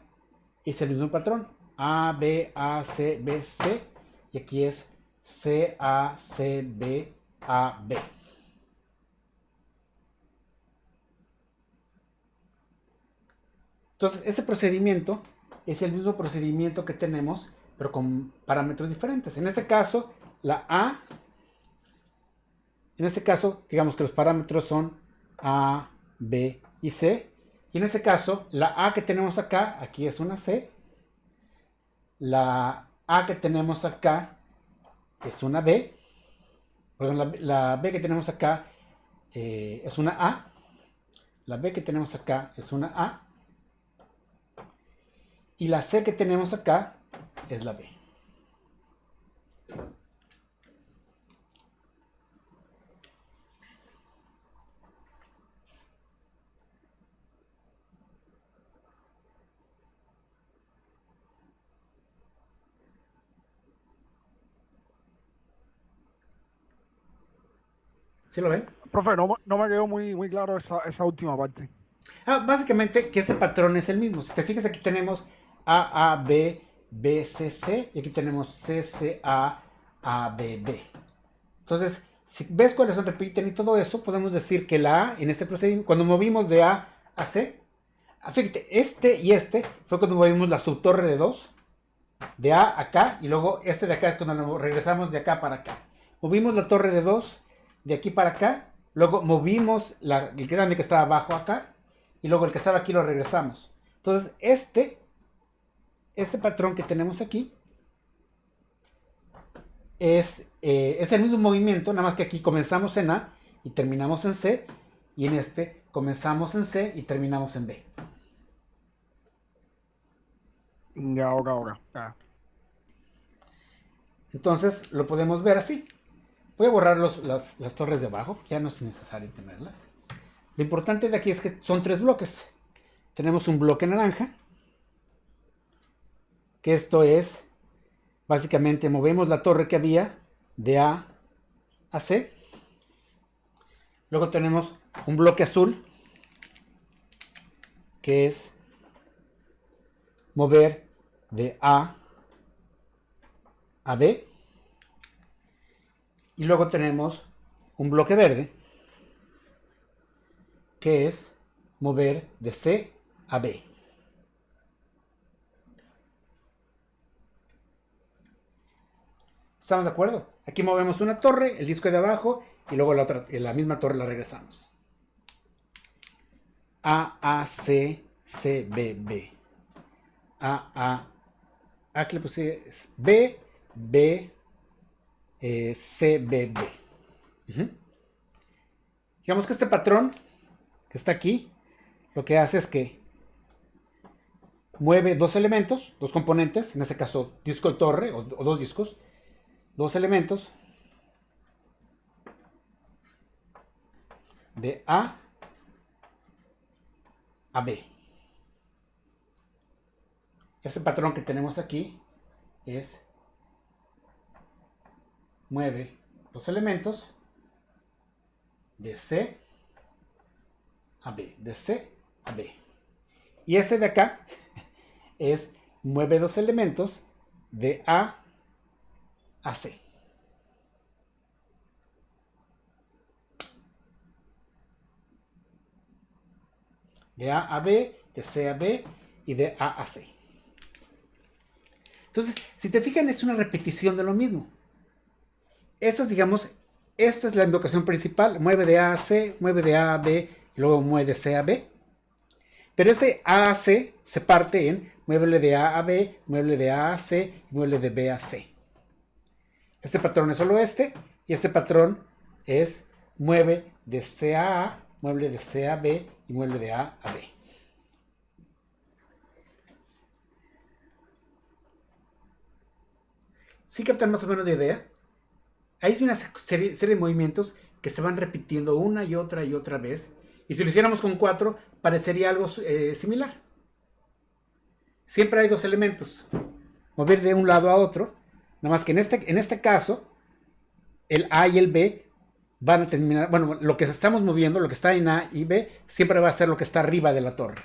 es el mismo patrón. A, B, A, C, B, C. Y aquí es C, A, C, B, A, B. Entonces, ese procedimiento es el mismo procedimiento que tenemos, pero con parámetros diferentes. En este caso, la A, en este caso, digamos que los parámetros son A, B y C. Y en este caso, la A que tenemos acá, aquí es una C. La A que tenemos acá es una B. Perdón, la B que tenemos acá es una A. La B que tenemos acá es una A. Y la C que tenemos acá es la B. ¿Sí lo ven? Profe, no me quedó muy claro esa última parte. Básicamente que este patrón es el mismo. Si te fijas, aquí tenemos A, A, B, B, C, C. Y aquí tenemos C, C, A, B, B. Entonces, si ves cuáles son repiten y todo eso, podemos decir que la A en este procedimiento, cuando movimos de A a C, fíjate, este y este fue cuando movimos la subtorre de 2, de A a acá, y luego este de acá es cuando regresamos de acá para acá. Movimos la torre de 2 de aquí para acá, luego movimos el grande que estaba abajo acá, y luego el que estaba aquí lo regresamos. Entonces, este patrón que tenemos aquí es el mismo movimiento, nada más que aquí comenzamos en A y terminamos en C, y en este comenzamos en C y terminamos en B. Ya, ahora. Ya. Entonces lo podemos ver así. Voy a borrar las torres de abajo, ya no es necesario tenerlas. Lo importante de aquí es que son 3 bloques. Tenemos un bloque naranja, que esto es, básicamente movemos la torre que había de A a C. Luego tenemos un bloque azul, que es mover de A a B. Y luego tenemos un bloque verde, que es mover de C a B. ¿Estamos de acuerdo? Aquí movemos una torre, el disco de abajo, y luego la misma torre la regresamos. A, C, C, B, B. Aquí le puse B, B, C, B, B. Digamos que este patrón que está aquí, lo que hace es que mueve 2 elementos, 2 componentes, en este caso disco y torre, o 2 discos, 2 elementos de A a B. Este patrón que tenemos aquí es mueve 2 elementos de C a B, de C a B. Y este de acá es mueve 2 elementos de A a C. De A a B, de C a B y de A a C. Entonces, si te fijan, es una repetición de lo mismo. Eso es, digamos, esta es la invocación principal. Mueve de A a C, mueve de A a B y luego mueve de C a B. Pero este A a C se parte en muévele de A a B, muévele de A a C y muévele de B a C. Este patrón es solo este, y este patrón es mueve de C a A, mueble de C a B y mueble de A a B. ¿Sí captan más o menos la idea? Hay una serie de movimientos que se van repitiendo una y otra vez. Y si lo hiciéramos con 4, parecería algo similar. Siempre hay dos elementos. Mover de un lado a otro. Nada más que en este caso, el A y el B van a terminar. Bueno, lo que estamos moviendo, lo que está en A y B, siempre va a ser lo que está arriba de la torre.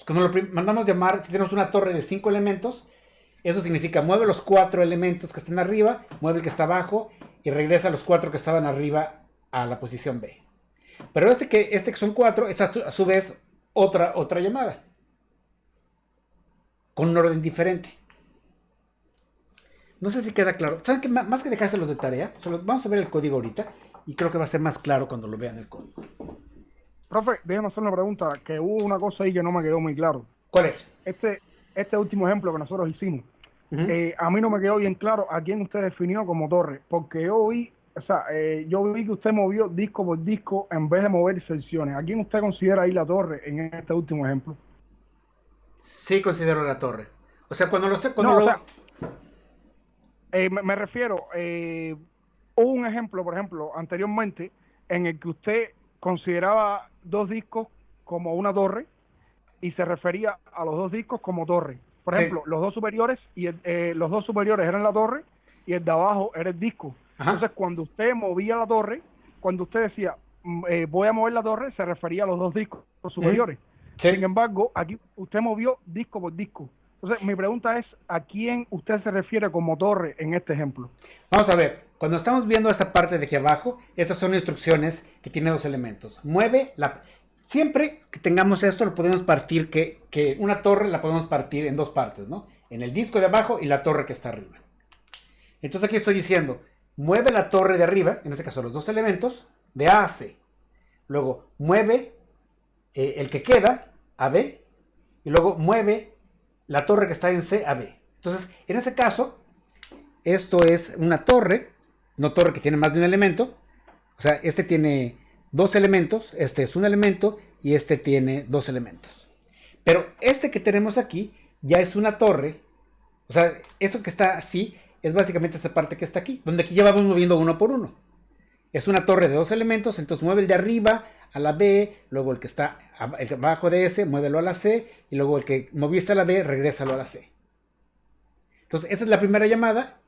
Cuando lo mandamos llamar, si tenemos una torre de 5 elementos, eso significa mueve los 4 elementos que están arriba, mueve el que está abajo y regresa a los 4 que estaban arriba a la posición B. Pero este que son 4 es a su vez otra llamada. Con un orden diferente. No sé si queda claro. ¿Saben qué? Más que dejárselos de tarea, vamos a ver el código ahorita y creo que va a ser más claro cuando lo vean el código. Profe, déjame hacer una pregunta, que hubo una cosa ahí que no me quedó muy claro. ¿Cuál es? Este último ejemplo que nosotros hicimos, Uh-huh. a mí no me quedó bien claro a quién usted definió como torre, porque yo vi que usted movió disco por disco en vez de mover secciones. ¿A quién usted considera ahí la torre en este último ejemplo? Sí considero la torre. O sea, Me refiero, hubo un ejemplo, por ejemplo, anteriormente, en el que usted consideraba dos discos como una torre y se refería a los dos discos como torre. Por ejemplo, sí. los dos superiores los dos superiores eran la torre y el de abajo era el disco. Ajá. Entonces, cuando usted movía la torre, cuando usted decía voy a mover la torre, se refería a los dos discos superiores. Sí. Sin embargo, aquí usted movió disco por disco. Entonces, mi pregunta es, ¿a quién usted se refiere como torre en este ejemplo? Vamos a ver, cuando estamos viendo esta parte de aquí abajo, estas son instrucciones que tiene dos elementos. Siempre que tengamos esto, lo podemos partir, que una torre la podemos partir en dos partes, ¿no? En el disco de abajo y la torre que está arriba. Entonces aquí estoy diciendo, mueve la torre de arriba, en este caso los dos elementos, de A a C. Luego mueve el que queda a B y luego mueve la torre que está en C a B. Entonces, en este caso, esto es una torre, no torre que tiene más de un elemento. O sea, este tiene dos elementos, este es un elemento y este tiene dos elementos. Pero este que tenemos aquí ya es una torre. O sea, esto que está así es básicamente esta parte que está aquí, donde aquí ya vamos moviendo uno por uno. Es una torre de dos elementos, entonces mueve el de arriba a la B, luego el que está abajo de ese, muévelo a la C, y luego el que moviste a la B, regrésalo a la C. Entonces, esa es la primera llamada,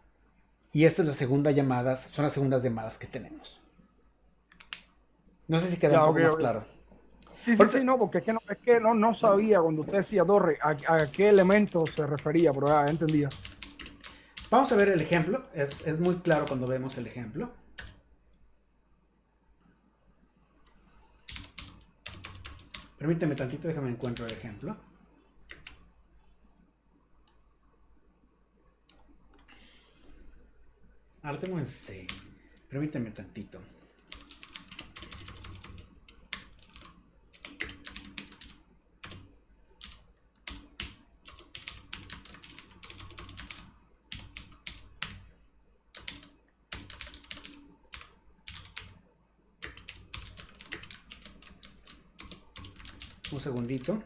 y esta es la segunda llamada, son las segundas llamadas que tenemos. No sé si queda un poco más claro. Sí, no, porque es que no sabía cuando usted decía torre a qué elemento se refería, pero ya entendía. Vamos a ver el ejemplo, es muy claro cuando vemos el ejemplo. Permíteme tantito, déjame encuentro el ejemplo. Ahora lo tengo en C. Permíteme tantito. Un segundito.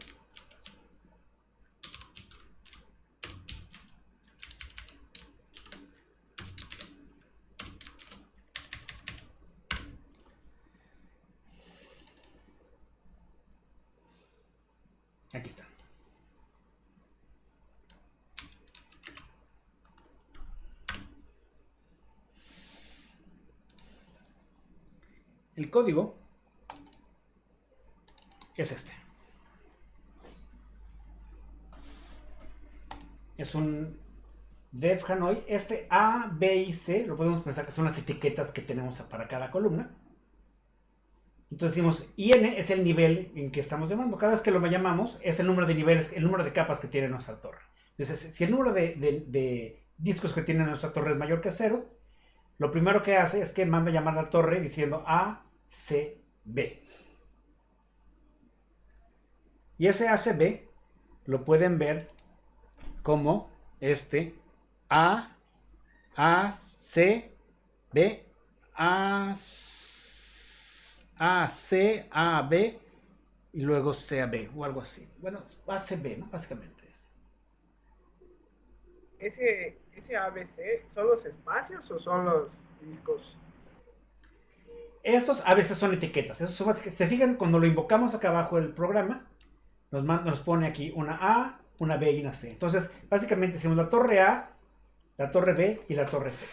Aquí está. El código es este. Es un def Hanoi. Este A, B y C lo podemos pensar que son las etiquetas que tenemos para cada columna. Entonces decimos IN es el nivel en que estamos llamando. Cada vez que lo llamamos es el número de niveles, el número de capas que tiene nuestra torre. Entonces, si el número de discos que tiene nuestra torre es mayor que 0, lo primero que hace es que manda llamar a la torre diciendo A, C, B. Y ese A, C, B lo pueden ver como este A, C, B, A, C, A, B y luego C, A, B o algo así. Bueno, A, C, B, ¿no? Básicamente es. ese ABC son los espacios o son los discos? Estos a veces son etiquetas. Esos son, se fijan, cuando lo invocamos acá abajo del programa, nos pone aquí una A, una B y una C. Entonces, básicamente hicimos la torre A, la torre B y la torre C.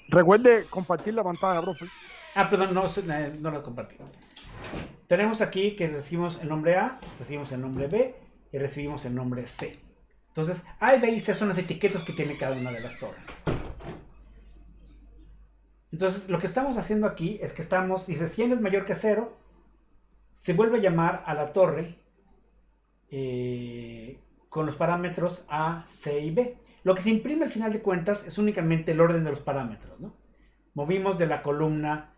Recuerde compartir la pantalla, profe. Ah, perdón, no lo compartí. Tenemos aquí que recibimos el nombre A, recibimos el nombre B y recibimos el nombre C. Entonces, A, B y C son las etiquetas que tiene cada una de las torres. Entonces, lo que estamos haciendo aquí es que dice 100 es mayor que 0, se vuelve a llamar a la torre con los parámetros A, C y B. Lo que se imprime al final de cuentas es únicamente el orden de los parámetros, ¿no? Movimos de la columna,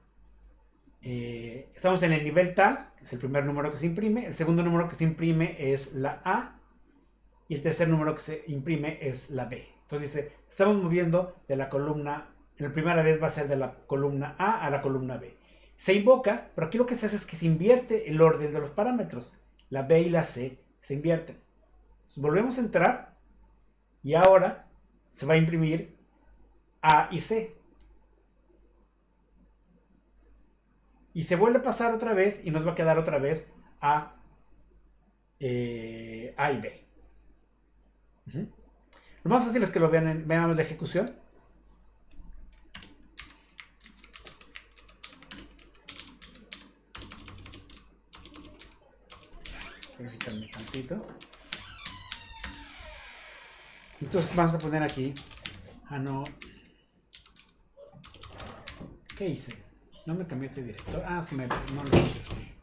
estamos en el nivel tal, que es el primer número que se imprime, el segundo número que se imprime es la A, y el tercer número que se imprime es la B. Entonces dice, estamos moviendo de la columna, en la primera vez va a ser de la columna A a la columna B. Se invoca, pero aquí lo que se hace es que se invierte el orden de los parámetros. La B y la C se invierten. Entonces, volvemos a entrar y ahora se va a imprimir A y C. Y se vuelve a pasar otra vez y nos va a quedar otra vez A y B. Lo más fácil es que lo veamos la ejecución. Permítanme tantito. Entonces vamos a poner aquí. No. ¿Qué hice? No me cambié ese director. Ah, sí, no lo hice. Sí.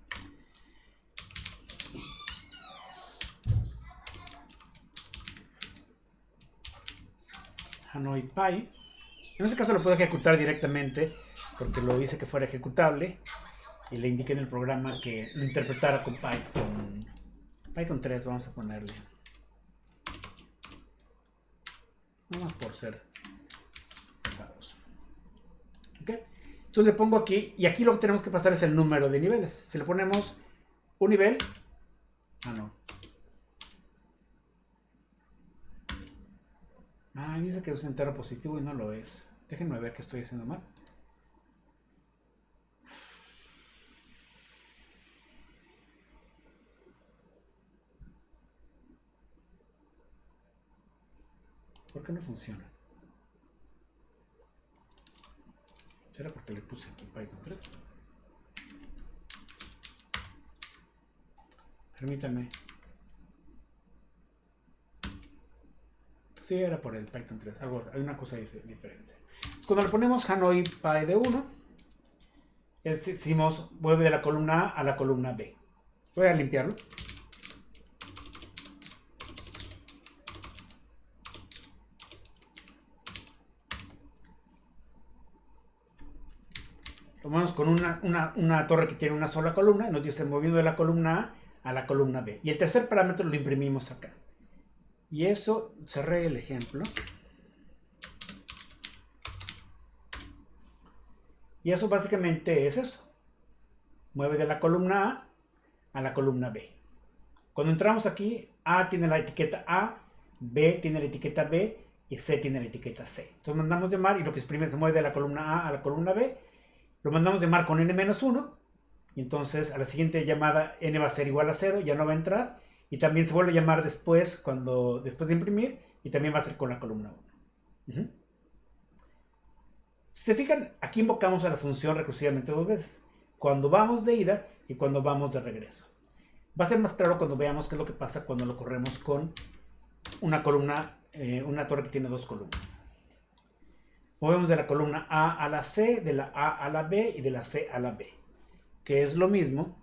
Hanoi Py. En este caso lo puedo ejecutar directamente porque lo hice que fuera ejecutable y le indiqué en el programa que lo interpretara con Python 3. Vamos a ponerle, no más por ser pesados. ¿Ok? Entonces le pongo aquí, y aquí lo que tenemos que pasar es el número de niveles. Si le ponemos un nivel, dice que es entero positivo y no lo es. Déjenme ver qué estoy haciendo mal. ¿Por qué no funciona? ¿Será porque le puse aquí Python 3? Permítanme. Sí, era por el Python 3. Hay una cosa de diferencia. Entonces, cuando le ponemos Hanoi Py de 1, decimos vuelve de la columna A a la columna B. Voy a limpiarlo. Tomamos con una torre que tiene una sola columna, nos dice moviendo de la columna A a la columna B. Y el tercer parámetro lo imprimimos acá. Y eso, cerré el ejemplo. Y eso básicamente es eso. Mueve de la columna A a la columna B. Cuando entramos aquí, A tiene la etiqueta A, B tiene la etiqueta B y C tiene la etiqueta C. Entonces mandamos llamar y lo que exprime se mueve de la columna A a la columna B. Lo mandamos llamar con n-1 y entonces a la siguiente llamada n va a ser igual a 0, ya no va a entrar. Y también se vuelve a llamar después de imprimir y también va a ser con la columna 1. Si se fijan, aquí invocamos a la función recursivamente dos veces. Cuando vamos de ida y cuando vamos de regreso. Va a ser más claro cuando veamos qué es lo que pasa cuando lo corremos con una columna, una torre que tiene dos columnas. Movemos de la columna A a la C, de la A a la B y de la C a la B. Que es lo mismo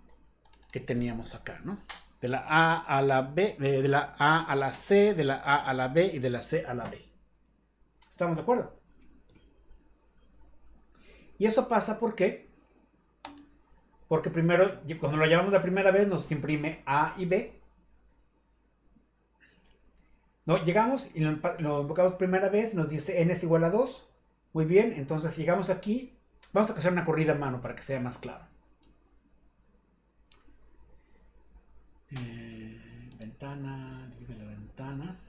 que teníamos acá, ¿no? De la A a la B, de la A a la C, de la A a la B y de la C a la B. ¿Estamos de acuerdo? Y eso pasa ¿por qué? Porque primero, cuando lo llamamos la primera vez, nos imprime A y B. No, llegamos y lo invocamos primera vez, nos dice n es igual a 2. Muy bien, entonces llegamos aquí. Vamos a hacer una corrida a mano para que sea más claro. Ventana, divide la ventana.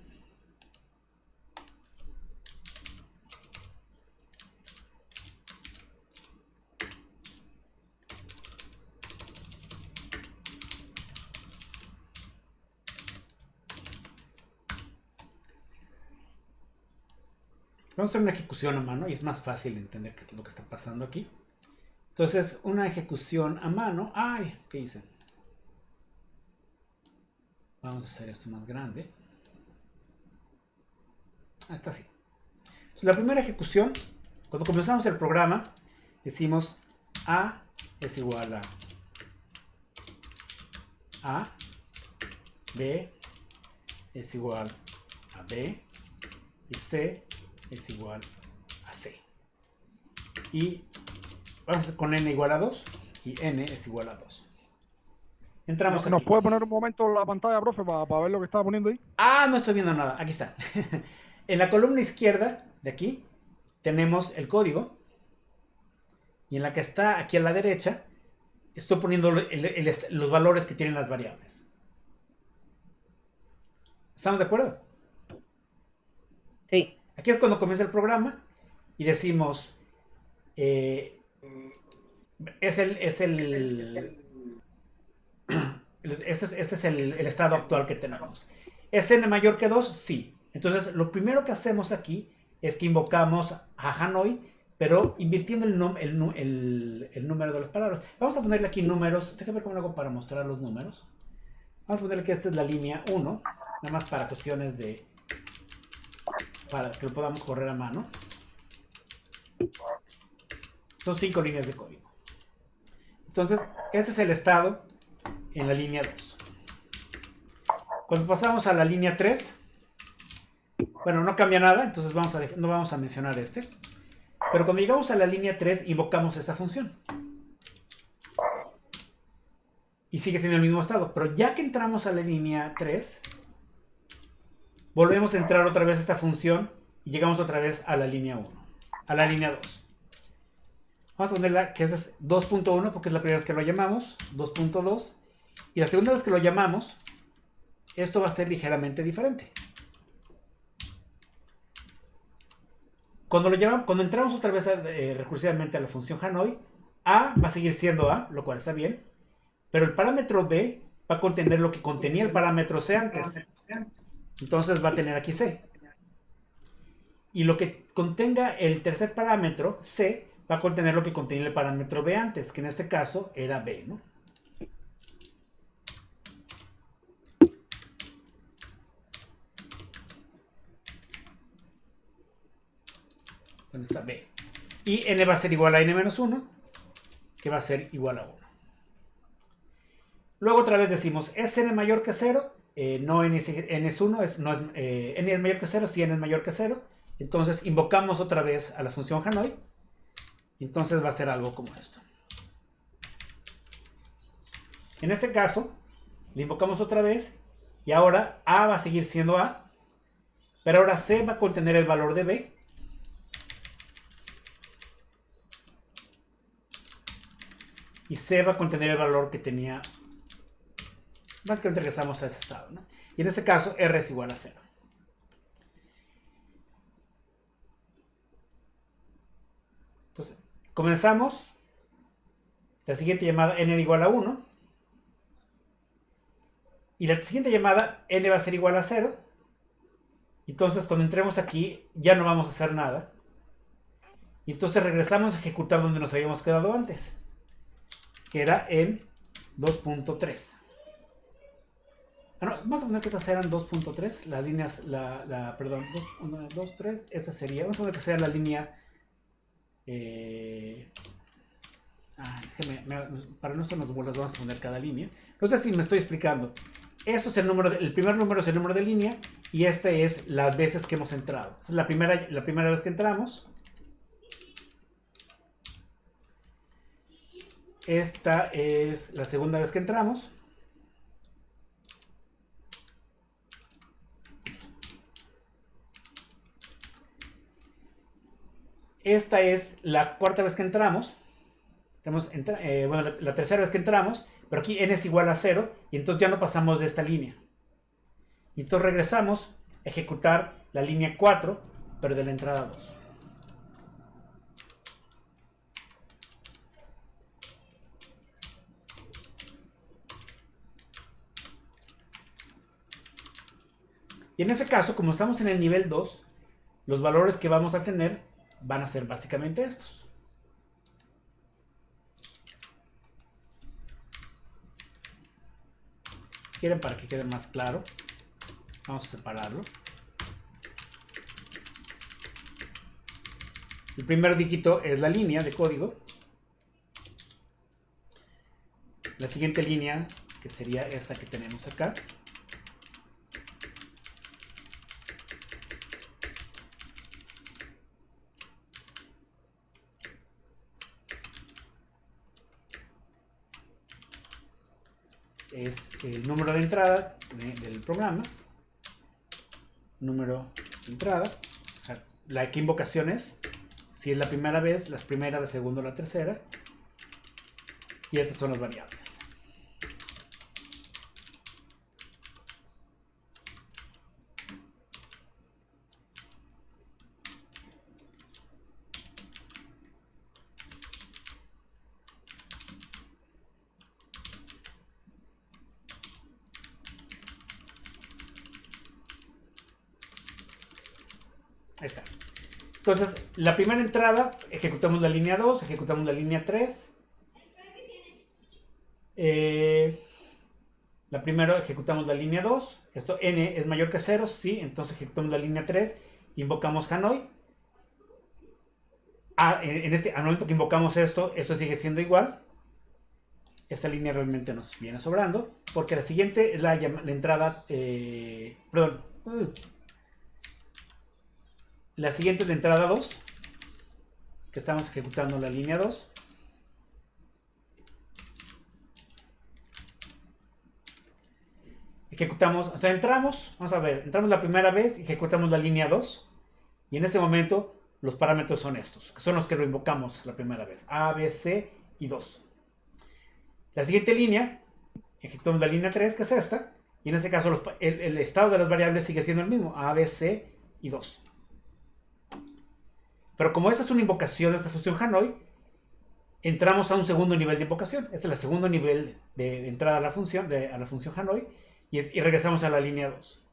Vamos a hacer una ejecución a mano y es más fácil entender qué es lo que está pasando aquí. Entonces, una ejecución a mano. ¡Ay! ¿Qué hice? Vamos a hacer esto más grande. Está así. Entonces, la primera ejecución, cuando comenzamos el programa, decimos A es igual a B es igual a B y C es igual a C. Y vamos a hacer con n igual a 2 y n es igual a 2. Entramos ¿Nos aquí. puede poner un momento la pantalla, profe, para ver lo que estaba poniendo ahí? Ah, no estoy viendo nada. Aquí está. En la columna izquierda de aquí tenemos el código. Y en la que está aquí a la derecha estoy poniendo los valores que tienen las variables. ¿Estamos de acuerdo? Sí. Aquí es cuando comienza el programa y decimos este es el estado actual que tenemos. ¿Es n mayor que 2? Sí. Entonces lo primero que hacemos aquí es que invocamos a Hanoi, pero invirtiendo el número de las palabras. Vamos a ponerle aquí números. Déjame ver cómo lo hago para mostrar los números. Vamos a ponerle que esta es la línea 1, nada más para cuestiones para que lo podamos correr a mano. Son 5 líneas de código. Entonces, este es el estado en la línea 2. Cuando pasamos a la línea 3, bueno, no cambia nada, entonces no vamos a mencionar este. Pero cuando llegamos a la línea 3, invocamos esta función. Y sigue siendo el mismo estado. Pero ya que entramos a la línea 3, volvemos a entrar otra vez a esta función y llegamos otra vez a la línea 1. A la línea 2. Vamos a ponerla que esta es 2.1 porque es la primera vez que lo llamamos. 2.2. Y la segunda vez que lo llamamos, esto va a ser ligeramente diferente. Cuando entramos otra vez recursivamente a la función Hanoi, A va a seguir siendo A, lo cual está bien. Pero el parámetro B va a contener lo que contenía el parámetro C antes. Entonces va a tener aquí C. Y lo que contenga el tercer parámetro, C, va a contener lo que contenía el parámetro B antes, que en este caso era B, ¿no? ¿Dónde está B? Y n va a ser igual a n-1, que va a ser igual a 1. Luego otra vez decimos, ¿es n mayor que 0? No, n es 1, n es mayor que 0, si n es mayor que 0. Entonces invocamos otra vez a la función Hanoi. Entonces va a ser algo como esto. En este caso, le invocamos otra vez. Y ahora A va a seguir siendo A. Pero ahora C va a contener el valor de B. Y C va a contener el valor que tenía. Básicamente regresamos a ese estado, ¿no? Y en este caso R es igual a 0. Entonces, comenzamos. La siguiente llamada n igual a 1. Y la siguiente llamada n va a ser igual a 0. Entonces cuando entremos aquí ya no vamos a hacer nada. Y entonces regresamos a ejecutar donde nos habíamos quedado antes, que era en 2.3. No, vamos a poner que estas eran 2.3. Las líneas, perdón, 2, 3. Esa sería, vamos a poner que sea la línea. Para no hacernos bolas, vamos a poner cada línea. No sé si me estoy explicando. Esto es el primer número es el número de línea. Y este es las veces que hemos entrado. Esta es la primera vez que entramos. Esta es la segunda vez que entramos. Esta es la cuarta vez que entramos. Bueno, la tercera vez que entramos. Pero aquí n es igual a 0. Y entonces ya no pasamos de esta línea. Y entonces regresamos a ejecutar la línea 4, pero de la entrada 2. Y en ese caso, como estamos en el nivel 2, los valores que vamos a tener van a ser básicamente estos. ¿Quieren para que quede más claro? Vamos a separarlo. El primer dígito es la línea de código. La siguiente línea, que sería esta que tenemos acá, es el número de entrada del programa. Número de entrada. O sea, la que invocación es, si es la primera vez, las primeras, la segunda o la tercera. Y estas son las variables. Ahí está. Entonces, la primera entrada, ejecutamos la línea 2, ejecutamos la línea 3. La primera ejecutamos la línea 2. Esto n es mayor que 0, sí. Entonces ejecutamos la línea 3. Invocamos Hanoi. En este, al momento que invocamos esto sigue siendo igual. Esta línea realmente nos viene sobrando. Porque la siguiente es la entrada. Perdón. La siguiente es la entrada 2. Que estamos ejecutando la línea 2. Ejecutamos, o sea, entramos, vamos a ver, entramos la primera vez, ejecutamos la línea 2. Y en ese momento los parámetros son estos, que son los que lo invocamos la primera vez. A, B, C y 2. La siguiente línea, ejecutamos la línea 3, que es esta. Y en este caso el estado de las variables sigue siendo el mismo, A, B, C y 2. Pero como esta es una invocación de esta función Hanoi, entramos a un segundo nivel de invocación. Este es el segundo nivel de entrada a la función Hanoi. Y regresamos a la línea 2.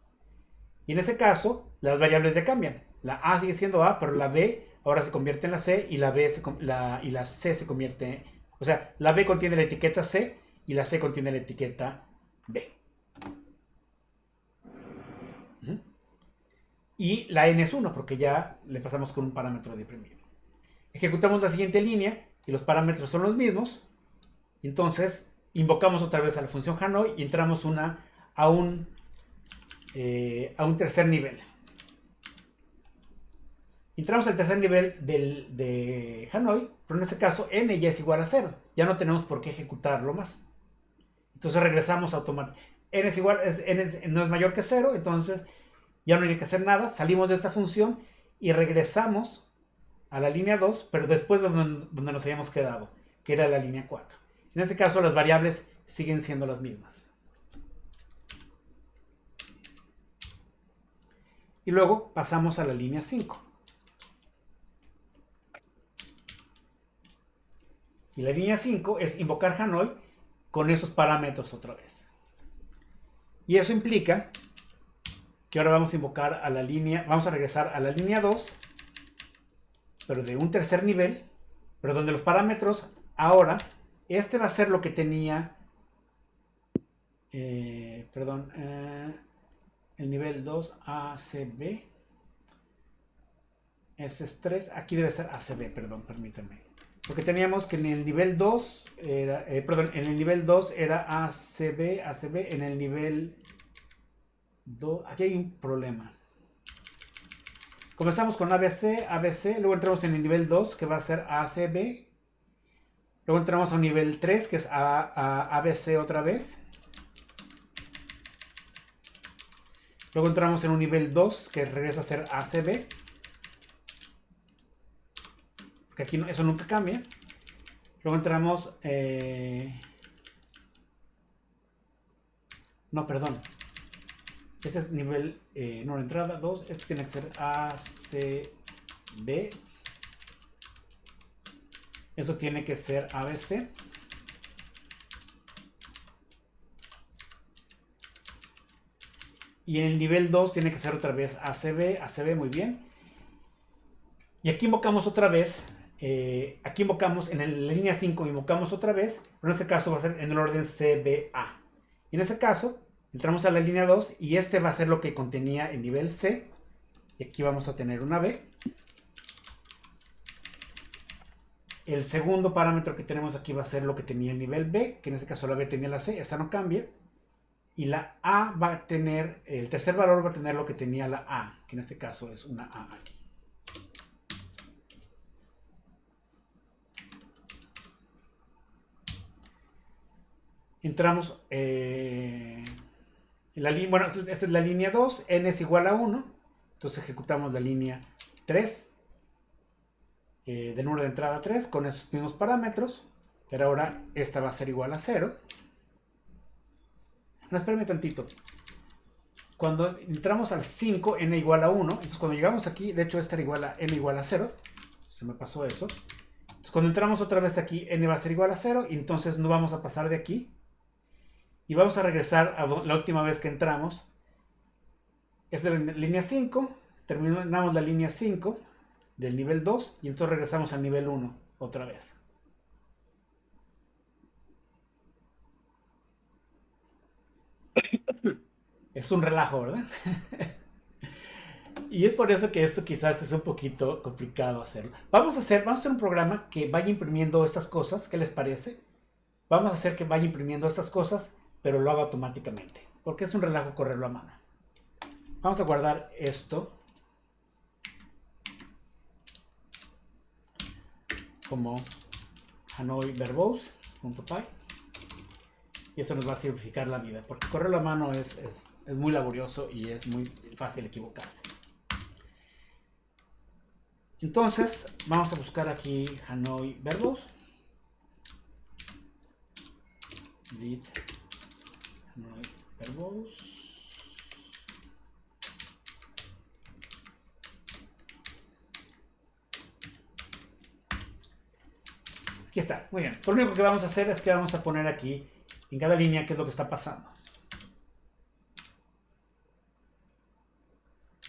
Y en este caso, las variables ya cambian. La A sigue siendo A, pero la B ahora se convierte en la C y la C se convierte... O sea, la B contiene la etiqueta C y la C contiene la etiqueta B. Y la N es 1 porque ya le pasamos con un parámetro deprimido. Ejecutamos la siguiente línea y los parámetros son los mismos. Entonces, invocamos otra vez a la función Hanoi y entramos a un tercer nivel. Entramos al tercer nivel de Hanoi, pero en este caso n ya es igual a 0. Ya no tenemos por qué ejecutarlo más. Entonces regresamos automáticamente. N no es mayor que 0, entonces ya no hay que hacer nada. Salimos de esta función y regresamos a la línea 2, pero después de donde nos habíamos quedado, que era la línea 4. En este caso las variables siguen siendo las mismas. Y luego pasamos a la línea 5. Y la línea 5 es invocar Hanoi con esos parámetros otra vez. Y eso implica que ahora vamos a invocar a la línea, vamos a regresar a la línea 2, pero de un tercer nivel, pero donde los parámetros ahora, este va a ser lo que tenía, el nivel 2 ACB. Ese es 3. Aquí debe ser ACB, perdón, permítanme. Porque teníamos que en el nivel 2 era, en el nivel 2 era ACB, en el nivel 2, aquí hay un problema. Comenzamos con ABC, luego entramos en el nivel 2 que va a ser ACB. Luego entramos a un nivel 3 que es ABC otra vez. Luego entramos en un nivel 2 que regresa a ser ACB. Porque aquí eso nunca cambia. Luego entramos... no, perdón. Ese es nivel... no, la entrada 2. Este tiene que ser ACB. Eso tiene que ser ABC. Y en el nivel 2 tiene que ser otra vez ACB, muy bien. Y aquí invocamos otra vez, aquí invocamos en la línea 5, invocamos otra vez, pero en este caso va a ser en el orden CBA. Y en ese caso, entramos a la línea 2 y este va a ser lo que contenía el nivel C. Y aquí vamos a tener una B. El segundo parámetro que tenemos aquí va a ser lo que tenía el nivel B, que en este caso la B tenía la C, esta no cambia. Y la A va a tener, el tercer valor va a tener lo que tenía la A, que en este caso es una A aquí. Entramos en la línea, bueno, esta es la línea 2, n es igual a 1, entonces ejecutamos la línea 3, del número de entrada 3, con esos mismos parámetros, pero ahora esta va a ser igual a 0. No, espérame tantito. Cuando entramos al 5, n igual a 1, entonces cuando llegamos aquí, de hecho esta era igual a n igual a 0, se me pasó eso. Entonces cuando entramos otra vez aquí, n va a ser igual a 0, y entonces no vamos a pasar de aquí. Y vamos a regresar a la última vez que entramos. Es de la línea 5. Terminamos la línea 5 del nivel 2. Y entonces regresamos al nivel 1 otra vez. Es un relajo, ¿verdad? Y es por eso que esto quizás es un poquito complicado hacerlo. Vamos a hacer un programa que vaya imprimiendo estas cosas. ¿Qué les parece? Vamos a hacer que vaya imprimiendo estas cosas, pero lo haga automáticamente, porque es un relajo correrlo a mano. Vamos a guardar esto como Hanoi verbose.py y eso nos va a simplificar la vida, porque correrlo a mano es muy laborioso y es muy fácil equivocarse. Entonces vamos a buscar aquí Hanoi verbose. Hanoi verbose. Aquí está, muy bien. Lo único que vamos a hacer es que vamos a poner aquí en cada línea qué es lo que está pasando.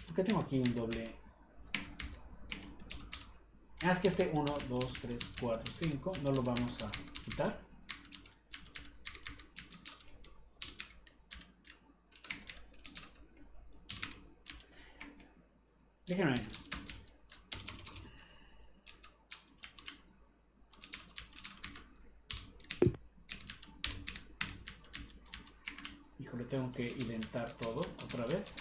¿Por qué tengo aquí un doble? Es que este 1, 2, 3, 4, 5 no lo vamos a quitar. Déjenme. Híjole, tengo que indentar todo otra vez.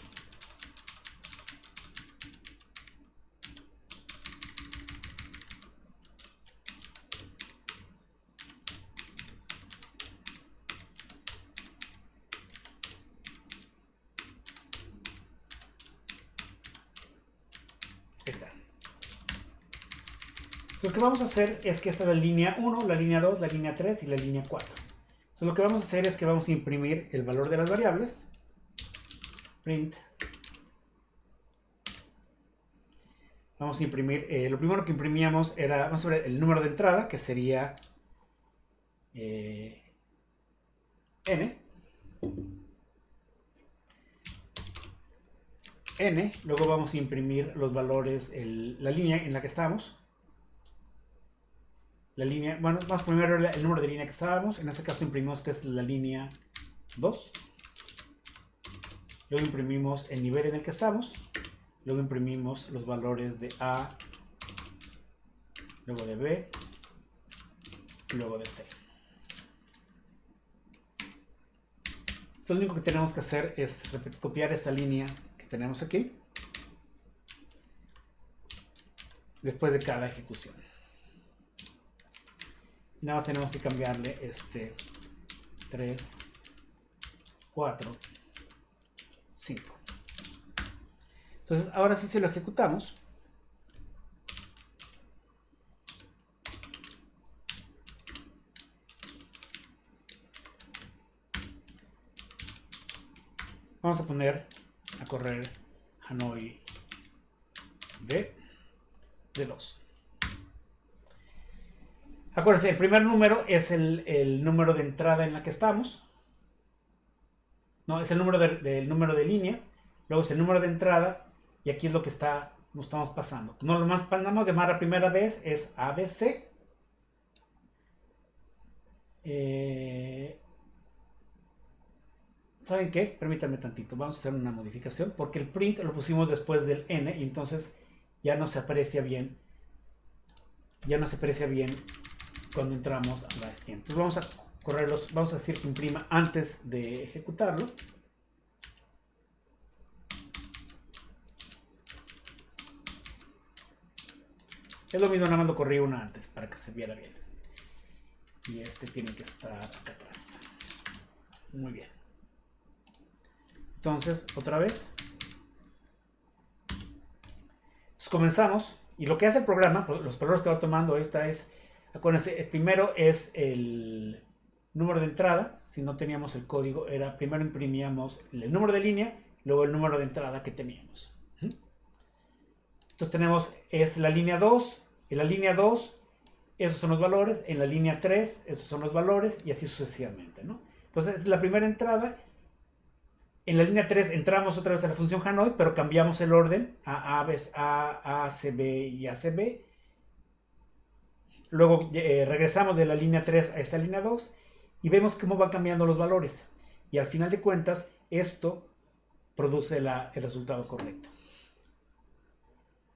Lo que vamos a hacer es que esta es la línea 1, la línea 2, la línea 3 y la línea 4. Entonces lo que vamos a hacer es que vamos a imprimir el valor de las variables. Print. Vamos a imprimir, lo primero que imprimíamos era, vamos a ver el número de entrada, que sería n. N, luego vamos a imprimir los valores, la línea en la que estamos. La línea, bueno, vamos primero el número de línea que estábamos. En este caso imprimimos que es la línea 2. Luego imprimimos el nivel en el que estamos. Luego imprimimos los valores de A, luego de B, y luego de C. Entonces lo único que tenemos que hacer es copiar esta línea que tenemos aquí después de cada ejecución. Y nada más tenemos que cambiarle este 3, 4, 5. Entonces ahora sí, si lo ejecutamos, vamos a poner a correr Hanoi de 2. Acuérdense, el primer número es el número de entrada en la que estamos. No, es el número del número de línea. Luego es el número de entrada. Y aquí es lo que está Nos estamos pasando. No lo más mandamos llamar la primera vez es ABC. ¿Saben qué? Permítanme tantito. Vamos a hacer una modificación porque el print lo pusimos después del N y entonces ya no se aprecia bien. Ya no se aprecia bien cuando entramos a la esquina. Entonces vamos a correrlos, vamos a decir que imprima antes de ejecutarlo. Es lo mismo, nada más lo corrí una antes para que se viera bien. Y este tiene que estar acá atrás. Muy bien. Entonces, otra vez. Entonces comenzamos. Y lo que hace el programa, los palabras que va tomando esta es, acuérdense, el primero es el número de entrada. Si no teníamos el código, era primero imprimíamos el número de línea, luego el número de entrada que teníamos. Entonces tenemos, es la línea 2, en la línea 2, esos son los valores, en la línea 3, esos son los valores, y así sucesivamente, ¿no? Entonces es la primera entrada. En la línea 3 entramos otra vez a la función Hanoi, pero cambiamos el orden a C, B y A, C, B. Luego regresamos de la línea 3 a esta línea 2 y vemos cómo van cambiando los valores. Y al final de cuentas, esto produce el resultado correcto.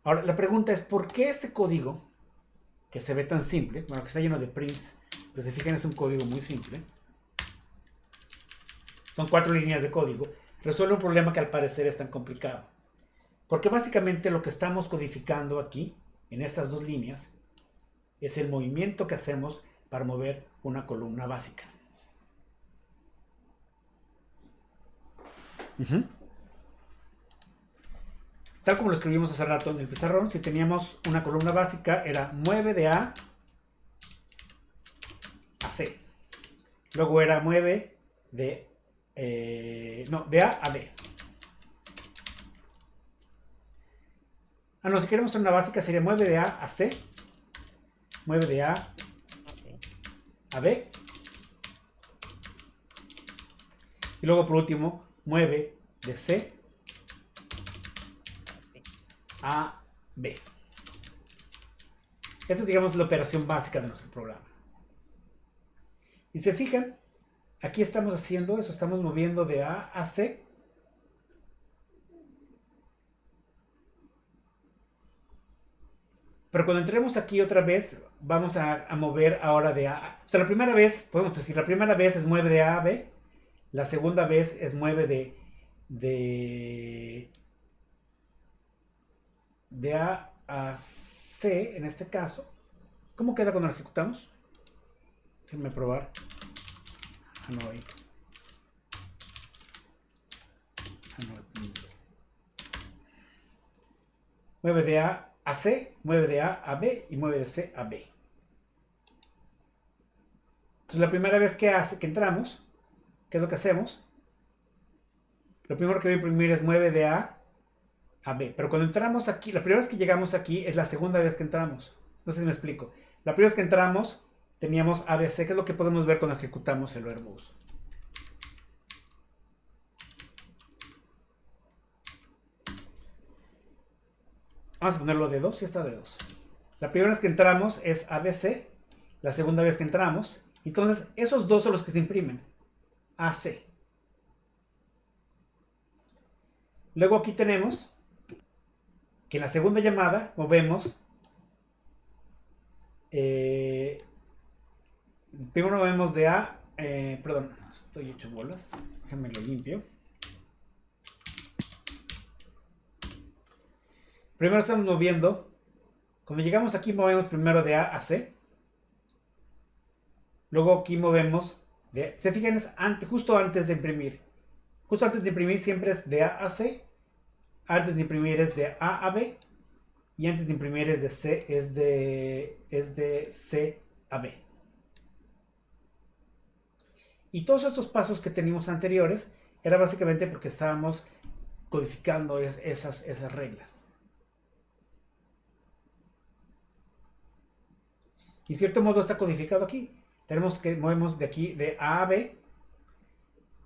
Ahora, la pregunta es, ¿por qué este código, que se ve tan simple, bueno, que está lleno de prints, pero si se fijan es un código muy simple, son 4 líneas de código, resuelve un problema que al parecer es tan complicado? Porque básicamente lo que estamos codificando aquí, en estas 2 líneas, es el movimiento que hacemos para mover una columna básica. Tal como lo escribimos hace rato en el pizarrón, si teníamos una columna básica, era mueve de A a C. Luego era mueve de A a B. No, si queremos una básica sería mueve de A a C, mueve de A a B, y luego por último mueve de C a B. Esto es, digamos, la operación básica de nuestro programa. Y se fijan, aquí estamos haciendo eso, estamos moviendo de A a C. Pero cuando entremos aquí otra vez, vamos a mover ahora de A. O sea, la primera vez, podemos decir, la primera vez es mueve de A a B. La segunda vez es mueve de A a C, en este caso. ¿Cómo queda cuando lo ejecutamos? Déjenme probar. Hanoi. Mueve de A a C, mueve de A a B y mueve de C a B. Entonces la primera vez que entramos, ¿qué es lo que hacemos? Lo primero que voy a imprimir es mueve de A a B. Pero cuando entramos aquí, la primera vez que llegamos aquí es la segunda vez que entramos. No sé si me explico. La primera vez que entramos teníamos ABC, que es lo que podemos ver cuando ejecutamos el verbo uso. Vamos a ponerlo de 2, y está de 2. La primera vez que entramos es ABC, la segunda vez que entramos. Entonces, esos dos son los que se imprimen. AC. Luego aquí tenemos que en la segunda llamada movemos. Primero movemos de A. Perdón, estoy hecho bolas. Déjame lo limpio. Primero estamos moviendo. Cuando llegamos aquí movemos primero de A a C. Luego aquí movemos. ¿Se fijan? Es justo antes de imprimir. Justo antes de imprimir siempre es de A a C. Antes de imprimir es de A a B. Y antes de imprimir es de C a B. Y todos estos pasos que teníamos anteriores era básicamente porque estábamos codificando esas reglas. Y en cierto modo está codificado aquí. Tenemos que movemos de aquí de A a B.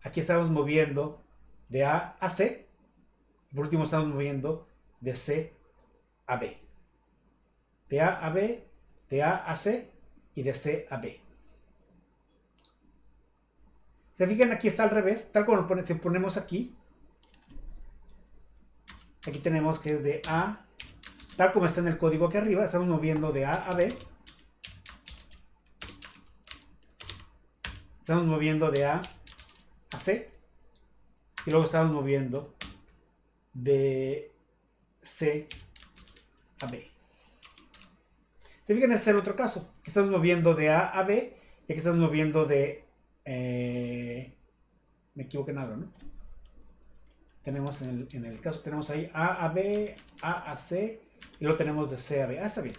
Aquí estamos moviendo de A a C. Y por último estamos moviendo de C a B. De A a B, de A a C y de C a B. ¿Se fijan? Aquí está al revés, tal como si ponemos aquí. Aquí tenemos que es de A, tal como está en el código aquí arriba, estamos moviendo de A a B. Estamos moviendo de A a C. Y luego estamos moviendo de C a B. ¿Se fijan? Ese es el otro caso. Aquí estamos moviendo de A a B y aquí estamos moviendo de... me equivoqué en algo, ¿no? Tenemos en el caso, tenemos ahí A a B, A a C y luego tenemos de C a B. Ah, está bien.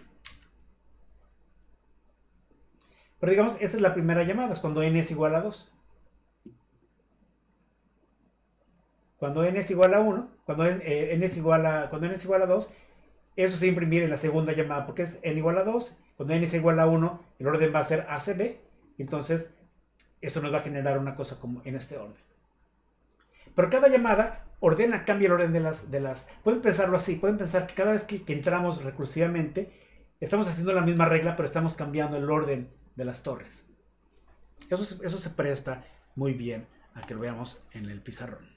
Pero digamos, esa es la primera llamada, es cuando n es igual a 2. Cuando n es igual a 1, cuando n es igual a 2, eso se imprimir en la segunda llamada, porque es n igual a 2. Cuando n es igual a 1, el orden va a ser ACB. Entonces, eso nos va a generar una cosa como en este orden. Pero cada llamada cambia el orden de las... Pueden pensarlo así, pueden pensar que cada vez que entramos recursivamente, estamos haciendo la misma regla, pero estamos cambiando el orden de las torres. Eso se presta muy bien a que lo veamos en el pizarrón.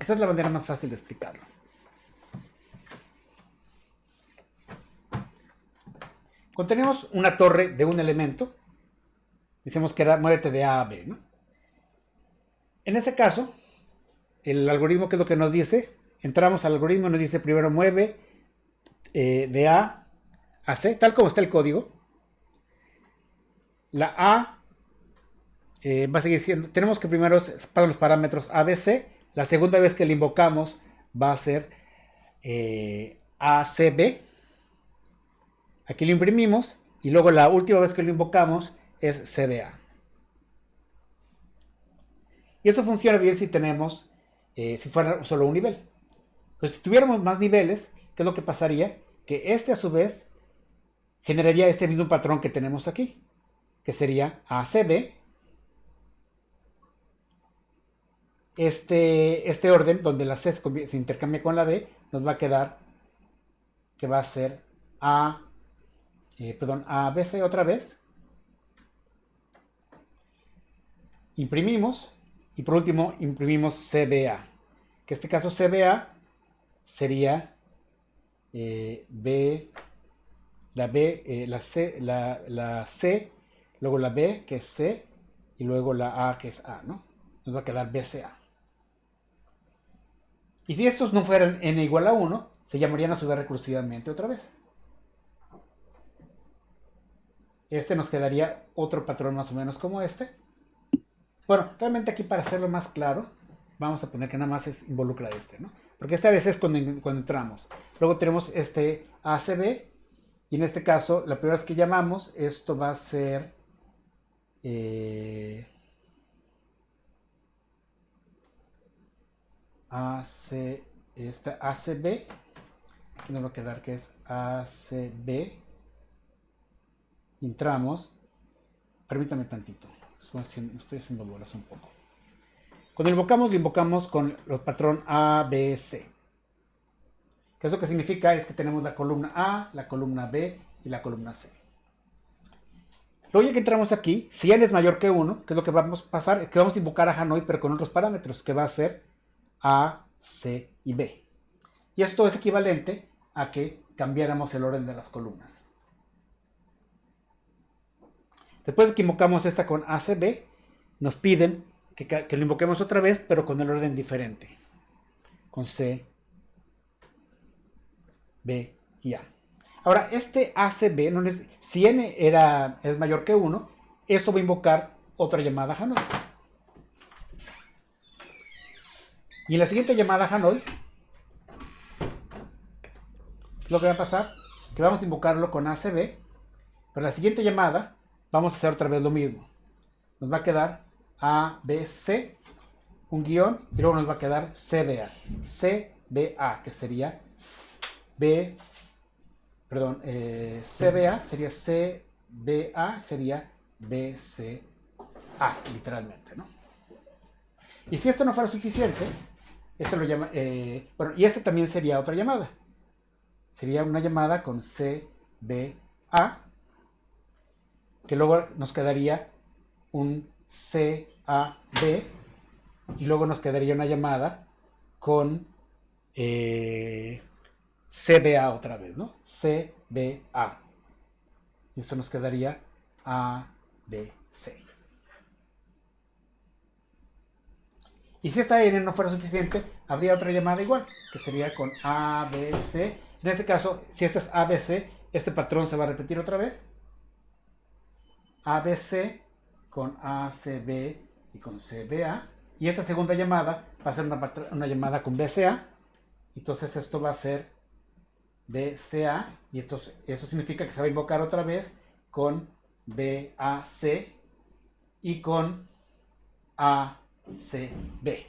Esa es la manera más fácil de explicarlo. Cuando tenemos una torre de un elemento, decimos que era muévete de A a B, ¿no? En este caso, el algoritmo, ¿qué es lo que nos dice? Entramos al algoritmo y nos dice primero mueve de A a C, tal como está el código. La A va a seguir siendo, tenemos que primero pasan los parámetros ABC. La segunda vez que le invocamos va a ser ACB. Aquí lo imprimimos y luego la última vez que lo invocamos es CBA. Y eso funciona bien si tenemos, si fuera solo un nivel. Pero si tuviéramos más niveles, ¿qué es lo que pasaría? Que este a su vez generaría este mismo patrón que tenemos aquí, que sería ACB. Este orden, donde la C se intercambia con la B, nos va a quedar que va a ser ABC otra vez. Imprimimos. Y por último, imprimimos CBA. Que en este caso CBA sería la C, luego la B, que es C, y luego la A, que es A, ¿no? Nos va a quedar BCA. Y si estos no fueran n igual a 1, se llamarían a su vez recursivamente otra vez. Este nos quedaría otro patrón más o menos como este. Bueno, realmente aquí para hacerlo más claro, vamos a poner que nada más involucra este, ¿no? Porque esta vez es cuando entramos. Luego tenemos este ACB, y en este caso, la primera vez que llamamos, esto va a ser ACB. Aquí nos va a quedar que es ACB. Entramos. Permítame tantito. Estoy haciendo bolas un poco. Cuando lo invocamos con el patrón ABC. Que eso que significa es que tenemos la columna A, la columna B y la columna C. Luego ya que entramos aquí, si n es mayor que 1, que es lo que vamos a pasar, es que vamos a invocar a Hanoi, pero con otros parámetros, que va a ser A, C y B. Y esto es equivalente a que cambiáramos el orden de las columnas. Después de que invocamos esta con ACB, nos piden que lo invoquemos otra vez, pero con el orden diferente. Con C, B y A. Ahora, este ACB, si n es mayor que 1, esto va a invocar otra llamada a Hanoi. Y en la siguiente llamada a Hanoi, lo que va a pasar, que vamos a invocarlo con ACB, pero la siguiente llamada vamos a hacer otra vez lo mismo. Nos va a quedar ABC, un guión, y luego nos va a quedar CBA. CBA, que sería CBA sería CBA, sería BCA, literalmente, ¿no? Y si esto no fuera suficiente, esto lo llama, y esta también sería otra llamada. sería una llamada con C, B, A, que luego nos quedaría un C, A, B, y luego nos quedaría una llamada con CBA otra vez, ¿no? CBA. Y eso nos quedaría A, B, C. Y si esta N no fuera suficiente, habría otra llamada igual, que sería con A, B, C. En este caso, si esta es A, B, C, este patrón se va a repetir otra vez. A, B, C con A, C, B y con C, B, A. Y esta segunda llamada va a ser una llamada con B, C, A. Entonces esto va a ser B, C, A. Y entonces, eso significa que se va a invocar otra vez con B, A, C y con A, C, B.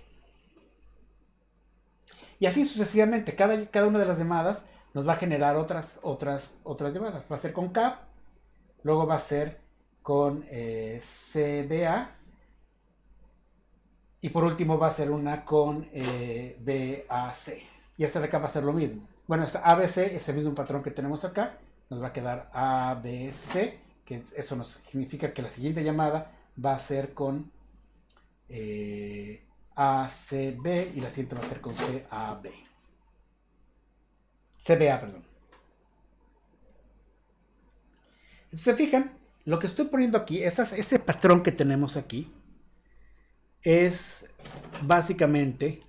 Y así sucesivamente. Cada una de las llamadas nos va a generar otras llamadas. Va a ser con CAP. Luego va a ser con CBA. Y por último va a ser una con BAC. Y esta de acá va a ser lo mismo. Bueno, esta ABC es el mismo patrón que tenemos acá. Nos va a quedar ABC, que eso nos significa que la siguiente llamada va a ser con ACB y la siguiente va a ser con CAB. CBA, perdón. Entonces, se fijan, lo que estoy poniendo aquí, este patrón que tenemos aquí, es básicamente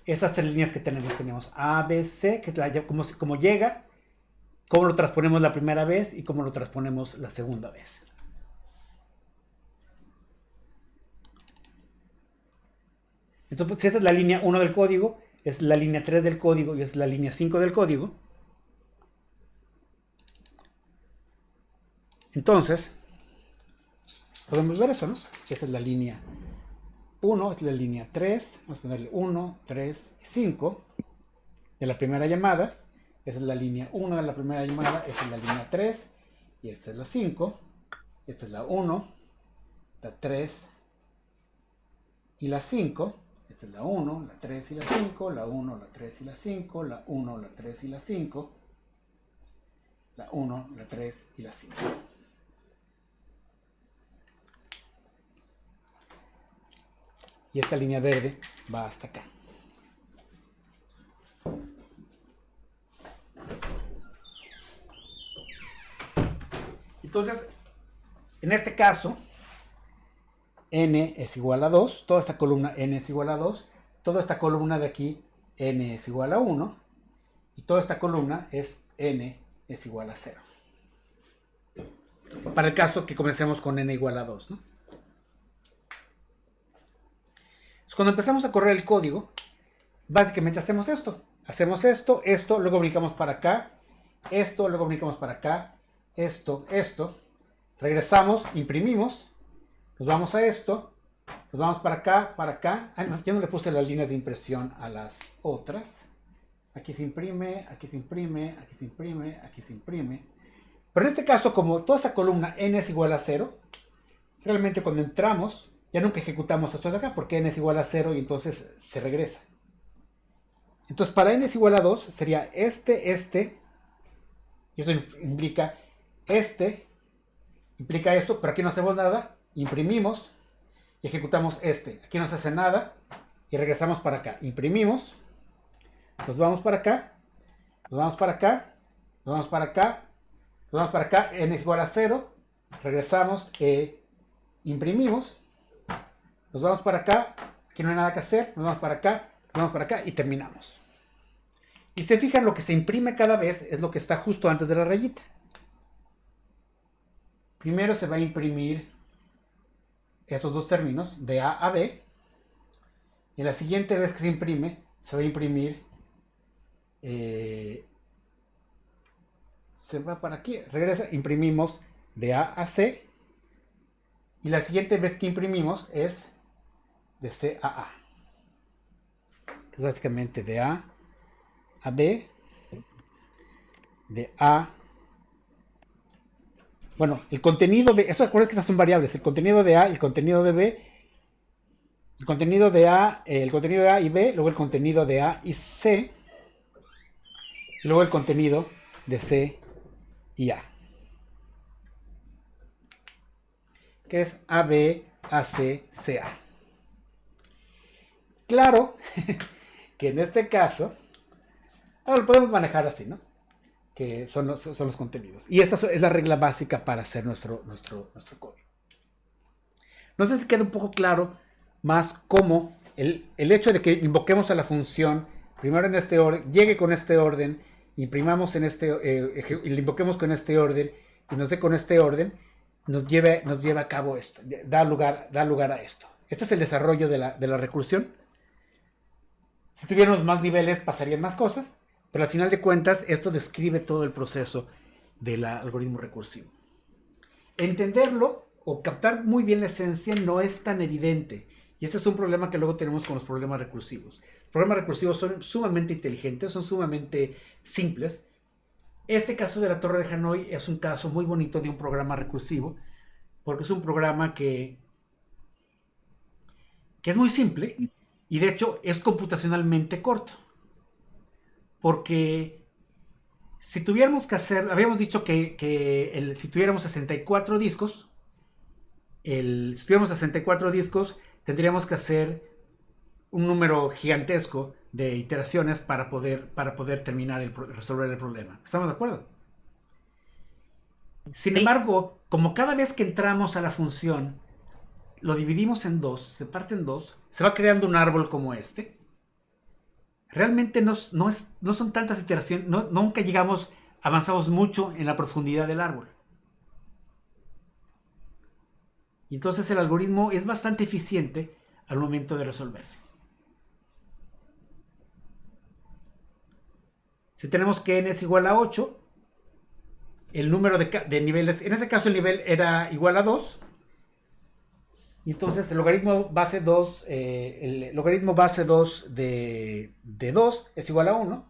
esas tres líneas que tenemos. Tenemos A, B, C, que es como llega, cómo lo transponemos la primera vez y cómo lo transponemos la segunda vez. Entonces, pues, si esta es la línea 1 del código, es la línea 3 del código y es la línea 5 del código. Entonces, podemos ver eso, ¿no? Esta es la línea 1, es la línea 3, vamos a ponerle 1, 3 y 5 de la primera llamada. Esta es la línea 1 de la primera llamada, esta es la línea 3 y esta es la 5. Esta es la 1, la 3 y la 5. Esta es la 1, la 3 y la 5, la 1, la 3 y la 5, la 1, la 3 y la 5, la 1, la 3 y la 5. Y esta línea verde va hasta acá. Entonces, en este caso, n es igual a 2. Toda esta columna n es igual a 2. Toda esta columna de aquí, n es igual a 1. Y toda esta columna es n es igual a 0. Para el caso que comencemos con n igual a 2, ¿no? Cuando empezamos a correr el código, básicamente hacemos esto. Hacemos esto, luego brincamos para acá, esto, luego brincamos para acá, esto. Regresamos, imprimimos, nos vamos a esto, nos vamos para acá. Ah, no, yo no le puse las líneas de impresión a las otras. Aquí se imprime, aquí se imprime, aquí se imprime, aquí se imprime. Pero en este caso, como toda esta columna n es igual a 0, realmente cuando entramos, ya nunca ejecutamos esto de acá, porque n es igual a 0 y entonces se regresa. Entonces, para n es igual a 2, sería este, y eso implica implica esto, pero aquí no hacemos nada, imprimimos y ejecutamos este. Aquí no se hace nada y regresamos para acá. Imprimimos, nos vamos para acá, nos vamos para acá, nos vamos para acá, nos vamos para acá, n es igual a 0, regresamos, imprimimos, nos vamos para acá, aquí no hay nada que hacer, nos vamos para acá y terminamos. Y se fijan, lo que se imprime cada vez es lo que está justo antes de la rayita. Primero se va a imprimir estos dos términos, de A a B. Y la siguiente vez que se imprime, se va a imprimir, se va para aquí, regresa, imprimimos de A a C. Y la siguiente vez que imprimimos es de C a A. Es básicamente de A a B, de A. Bueno, el contenido de, eso acuérdense que estas son variables, el contenido de A y el contenido de B, el contenido de A y B, luego el contenido de A y C, y luego el contenido de C y A, que es AB, AC, CA. Claro que en este caso, ahora lo podemos manejar así, ¿no? Que son los contenidos. Y esta es la regla básica para hacer nuestro código. No sé si queda un poco claro más cómo el hecho de que invoquemos a la función primero en este orden, llegue con este orden, imprimamos en y le invoquemos con este orden y nos dé con este orden, nos lleva a cabo esto, da lugar a esto. Este es el desarrollo de la recursión. Si tuviéramos más niveles pasarían más cosas, pero al final de cuentas esto describe todo el proceso del algoritmo recursivo. Entenderlo o captar muy bien la esencia no es tan evidente, y ese es un problema que luego tenemos con los problemas recursivos. Los problemas recursivos son sumamente inteligentes, son sumamente simples. Este caso de la Torre de Hanoi es un caso muy bonito de un programa recursivo, porque es un programa que es muy simple y de hecho es computacionalmente corto. Porque si tuviéramos que hacer, habíamos dicho que si tuviéramos 64 discos, tendríamos que hacer un número gigantesco de iteraciones para poder resolver el problema. ¿Estamos de acuerdo? Sin embargo, como cada vez que entramos a la función, lo dividimos en dos, se parte en dos, se va creando un árbol como este. Realmente no son tantas iteraciones, nunca avanzamos mucho en la profundidad del árbol. Y entonces el algoritmo es bastante eficiente al momento de resolverse. Si tenemos que n es igual a 8, el número de niveles, en este caso el nivel era igual a 2, y entonces el logaritmo base 2, de 2 es igual a 1,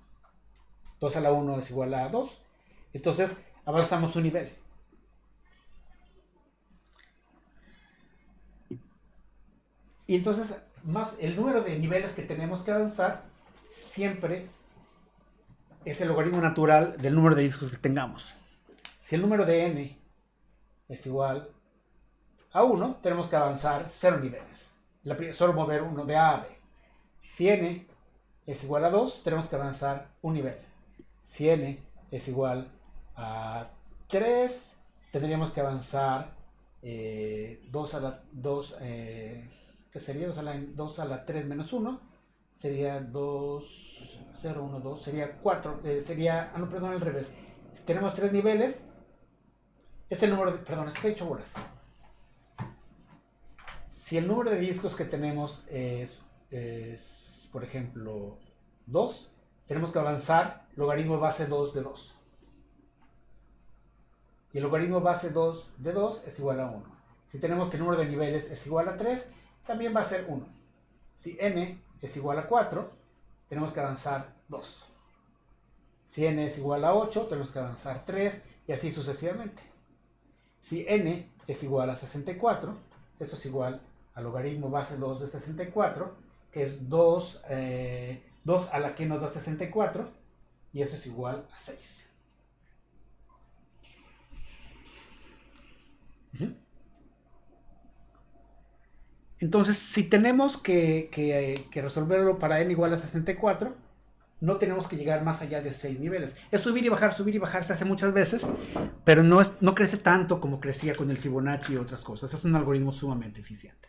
2 a la 1 es igual a 2, entonces avanzamos un nivel. Y entonces más el número de niveles que tenemos que avanzar siempre es el logaritmo natural del número de discos que tengamos. Si el número de n es igual a 1, tenemos que avanzar 0 niveles. Solo mover uno de A a B. Si n es igual a 2, tenemos que avanzar un nivel. Si n es igual a 3, tendríamos que avanzar 2 a la 2, ¿qué sería? 2 a la 3 menos 1, sería 2, 0, 1, 2, sería 4, no, perdón, al revés. Si tenemos 3 niveles, es el número perdón, es que he hecho bolas. Si el número de discos que tenemos es por ejemplo, 2, tenemos que avanzar logaritmo base 2 de 2. Y el logaritmo base 2 de 2 es igual a 1. Si tenemos que el número de niveles es igual a 3, también va a ser 1. Si n es igual a 4, tenemos que avanzar 2. Si n es igual a 8, tenemos que avanzar 3 y así sucesivamente. Si n es igual a 64, eso es igual al logaritmo base 2 de 64, que es 2 a la que nos da 64, y eso es igual a 6. Entonces, si tenemos que resolverlo para n igual a 64, no tenemos que llegar más allá de 6 niveles. Es subir y bajar, se hace muchas veces, pero no crece tanto como crecía con el Fibonacci y otras cosas. Es un algoritmo sumamente eficiente.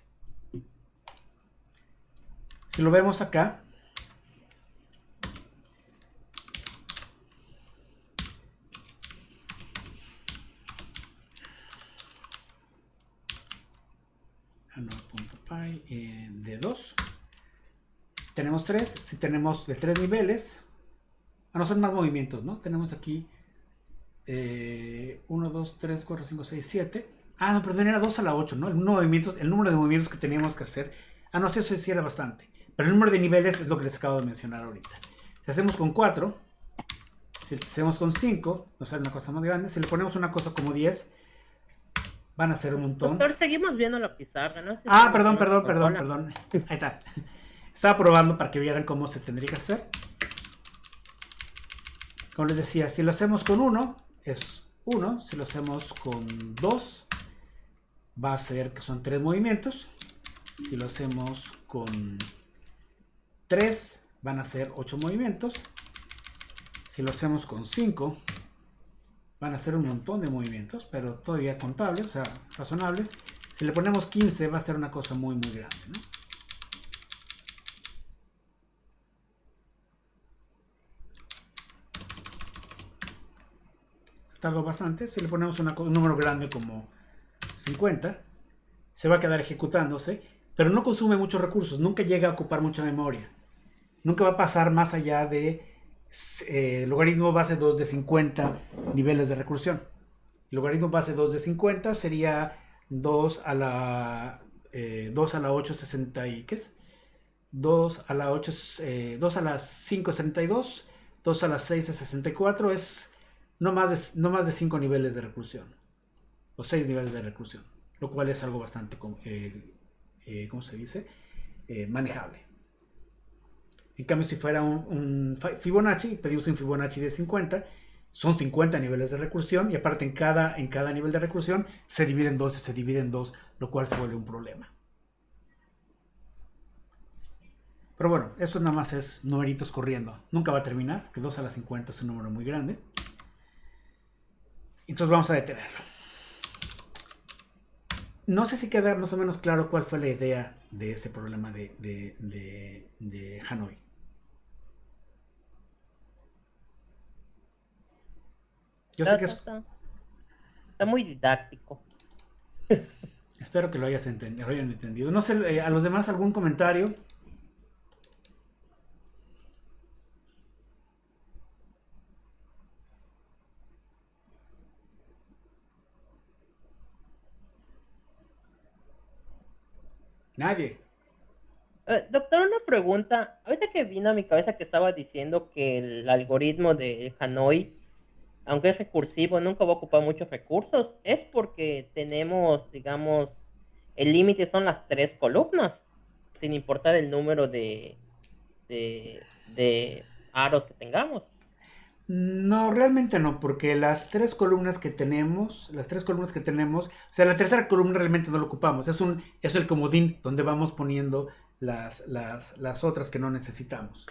Si lo vemos acá, Hanoi.py de 2, tenemos 3. Si tenemos de 3 niveles, no son más movimientos, ¿no? Tenemos aquí 1, 2, 3, 4, 5, 6, 7. No, perdón, era 2 a la 8, ¿no? El número de movimientos que teníamos que hacer. No, sí, eso sí era bastante. Pero el número de niveles es lo que les acabo de mencionar ahorita. Si hacemos con 4, si hacemos con 5, nos sale una cosa más grande. Si le ponemos una cosa como 10, van a ser un montón. Doctor, seguimos viendo la pizarra, ¿no? Perdón. Ahí está. Estaba probando para que vieran cómo se tendría que hacer. Como les decía, si lo hacemos con 1, es 1. Si lo hacemos con 2, va a ser que son 3 movimientos. Si lo hacemos con 3, van a ser 8 movimientos. Si lo hacemos con 5, van a ser un montón de movimientos, pero todavía contables, o sea, razonables. Si le ponemos 15, va a ser una cosa muy, muy grande, ¿no? Tardó bastante. Si le ponemos un número grande como 50, se va a quedar ejecutándose, pero no consume muchos recursos, nunca llega a ocupar mucha memoria. Nunca va a pasar más allá de logaritmo base 2 de 50 niveles de recursión. El logaritmo base 2 de 50 sería 2 a la 8, 60 y ¿qué es? 2 a la 8, 2 a la 5, 62, 2 a la 6 es 64, es no más de 5 niveles de recursión, o 6 niveles de recursión, lo cual es algo bastante, ¿cómo se dice? Manejable. En cambio, si fuera un Fibonacci, pedimos un Fibonacci de 50, son 50 niveles de recursión, y aparte en cada nivel de recursión se divide en 2 y se divide en 2, lo cual se vuelve un problema. Pero bueno, esto nada más es numeritos corriendo. Nunca va a terminar, que 2 a la 50 es un número muy grande. Entonces vamos a detenerlo. No sé si queda más o menos claro cuál fue la idea de este problema de Hanoi. Yo sé que Está muy didáctico. espero que lo hayan entendido. No sé, a los demás algún comentario. Nadie. Doctor, una pregunta. Ahorita que vino a mi cabeza que estaba diciendo que el algoritmo de Hanoi, aunque es recursivo, nunca va a ocupar muchos recursos, es porque tenemos, digamos, el límite son las 3 columnas, sin importar el número de aros que tengamos. No, realmente no, porque las 3 columnas que tenemos, o sea, la tercera columna realmente no lo ocupamos, es el comodín donde vamos poniendo las otras que no necesitamos.